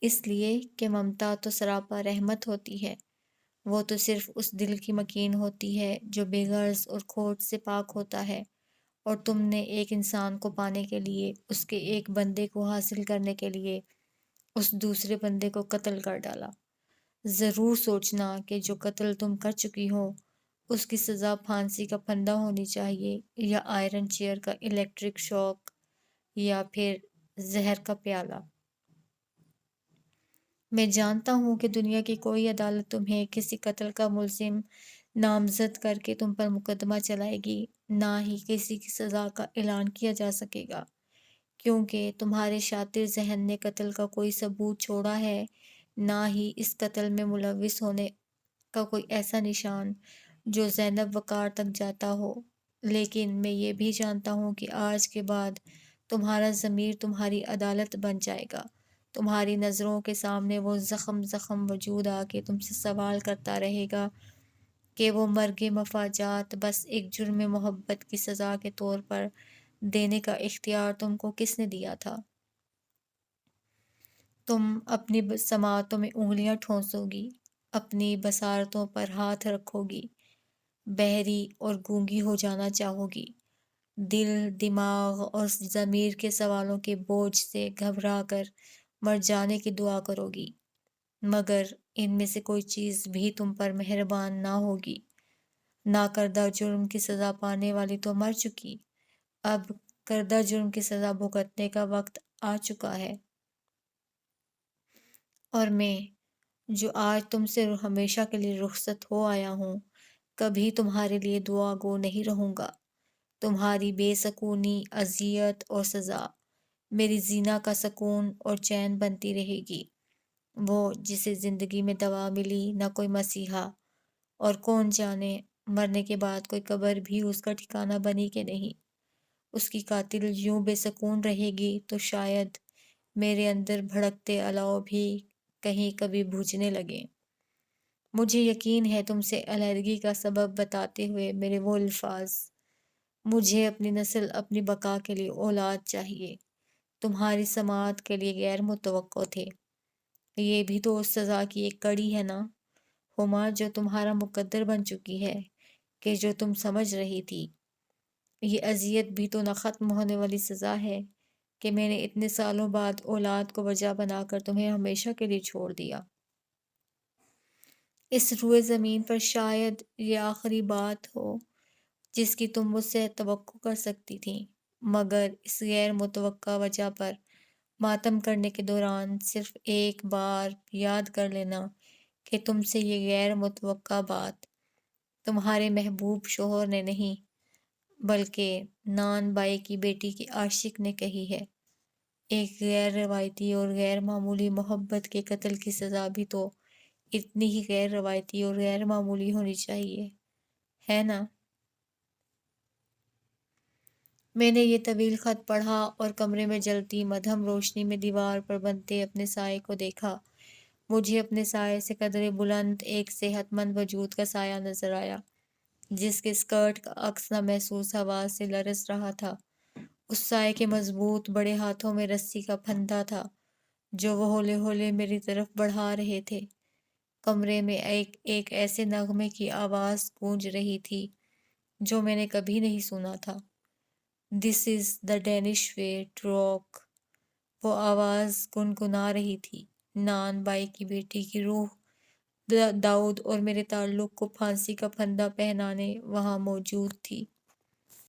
اس لیے کہ ممتا تو سراپا رحمت ہوتی ہے، وہ تو صرف اس دل کی مکین ہوتی ہے جو بے غرض اور کھوٹ سے پاک ہوتا ہے، اور تم نے ایک انسان کو پانے کے لیے، اس کے ایک بندے کو حاصل کرنے کے لیے اس دوسرے بندے کو قتل کر ڈالا۔ ضرور سوچنا کہ جو قتل تم کر چکی ہو اس کی سزا پھانسی کا پھندا ہونی چاہیے، یا آئرن چیئر کا الیکٹرک شاک، یا پھر زہر کا پیالہ۔ میں جانتا ہوں کہ دنیا کی کوئی عدالت تمہیں کسی قتل کا ملزم نامزد کر کے تم پر مقدمہ چلائے گی، نہ ہی کسی کی سزا کا اعلان کیا جا سکے گا، کیونکہ تمہارے شاطر ذہن نے قتل کا کوئی ثبوت چھوڑا ہے، نہ ہی اس قتل میں ملوث ہونے کا کوئی ایسا نشان جو زینب وقار تک جاتا ہو۔ لیکن میں یہ بھی جانتا ہوں کہ آج کے بعد تمہارا ضمیر تمہاری عدالت بن جائے گا، تمہاری نظروں کے سامنے وہ زخم وجود آ کے تم سے سوال کرتا رہے گا کہ وہ مرگ مفاجات بس ایک جرم محبت کی سزا کے طور پر دینے کا اختیار تم کو کس نے دیا تھا؟ تم اپنی سماعتوں میں انگلیاں ٹھونسو گی، اپنی بصارتوں پر ہاتھ رکھو گی، بہری اور گونگی ہو جانا چاہو گی، دل، دماغ اور ضمیر کے سوالوں کے بوجھ سے گھبرا کر مر جانے کی دعا کرو گی، مگر ان میں سے کوئی چیز بھی تم پر مہربان نہ ہوگی۔ ناکردہ جرم کی سزا پانے والی تو مر چکی، اب کردہ جرم کی سزا بھگتنے کا وقت آ چکا ہے، اور میں جو آج تم سے ہمیشہ کے لیے رخصت ہو آیا ہوں، کبھی تمہارے لیے دعا گو نہیں رہوں گا۔ تمہاری بے سکونی، اذیت اور سزا میری زینا کا سکون اور چین بنتی رہے گی، وہ جسے زندگی میں دوا ملی نہ کوئی مسیحا، اور کون جانے مرنے کے بعد کوئی قبر بھی اس کا ٹھکانہ بنی کہ نہیں۔ اس کی قاتل یوں بے سکون رہے گی تو شاید میرے اندر بھڑکتے الاؤ بھی کہیں کبھی بجھنے لگے۔ مجھے یقین ہے تم سے علیحدگی کا سبب بتاتے ہوئے میرے وہ الفاظ، مجھے اپنی نسل، اپنی بقا کے لیے اولاد چاہیے، تمہاری سماعت کے لیے غیر متوقع تھے۔ یہ بھی تو اس سزا کی ایک کڑی ہے نا ہما، جو تمہارا مقدر بن چکی ہے، کہ جو تم سمجھ رہی تھی۔ یہ اذیت بھی تو نہ ختم ہونے والی سزا ہے کہ میں نے اتنے سالوں بعد اولاد کو وجہ بنا کر تمہیں ہمیشہ کے لیے چھوڑ دیا۔ اس روئے زمین پر شاید یہ آخری بات ہو جس کی تم مجھ سے توقع کر سکتی تھیں، مگر اس غیر متوقع وجہ پر ماتم کرنے کے دوران صرف ایک بار یاد کر لینا کہ تم سے یہ غیر متوقع بات تمہارے محبوب شوہر نے نہیں بلکہ نان بائی کی بیٹی کے عاشق نے کہی ہے۔ ایک غیر روایتی اور غیر معمولی محبت کے قتل کی سزا بھی تو اتنی ہی غیر روایتی اور غیر معمولی ہونی چاہیے، ہے نا؟ میں نے یہ طویل خط پڑھا اور کمرے میں جلتی مدھم روشنی میں دیوار پر بنتے اپنے سائے کو دیکھا۔ مجھے اپنے سائے سے قدرے بلند ایک صحت مند وجود کا سایہ نظر آیا، جس کے اسکرٹ کا عکس نہ محسوس ہوا سے لرز رہا تھا۔ اس سائے کے مضبوط بڑے ہاتھوں میں رسی کا پھندا تھا جو وہ ہولے ہولے میری طرف بڑھا رہے تھے۔ کمرے میں ایک ایسے نغمے کی آواز گونج رہی تھی جو میں نے کبھی نہیں سنا تھا۔ "دس از دا ڈینش وے ٹو راک"، وہ آواز گنگنا رہی تھی۔ نان بائی کی بیٹی کی روح داؤد اور میرے تعلق کو پھانسی کا پھندا پہنانے وہاں موجود تھی۔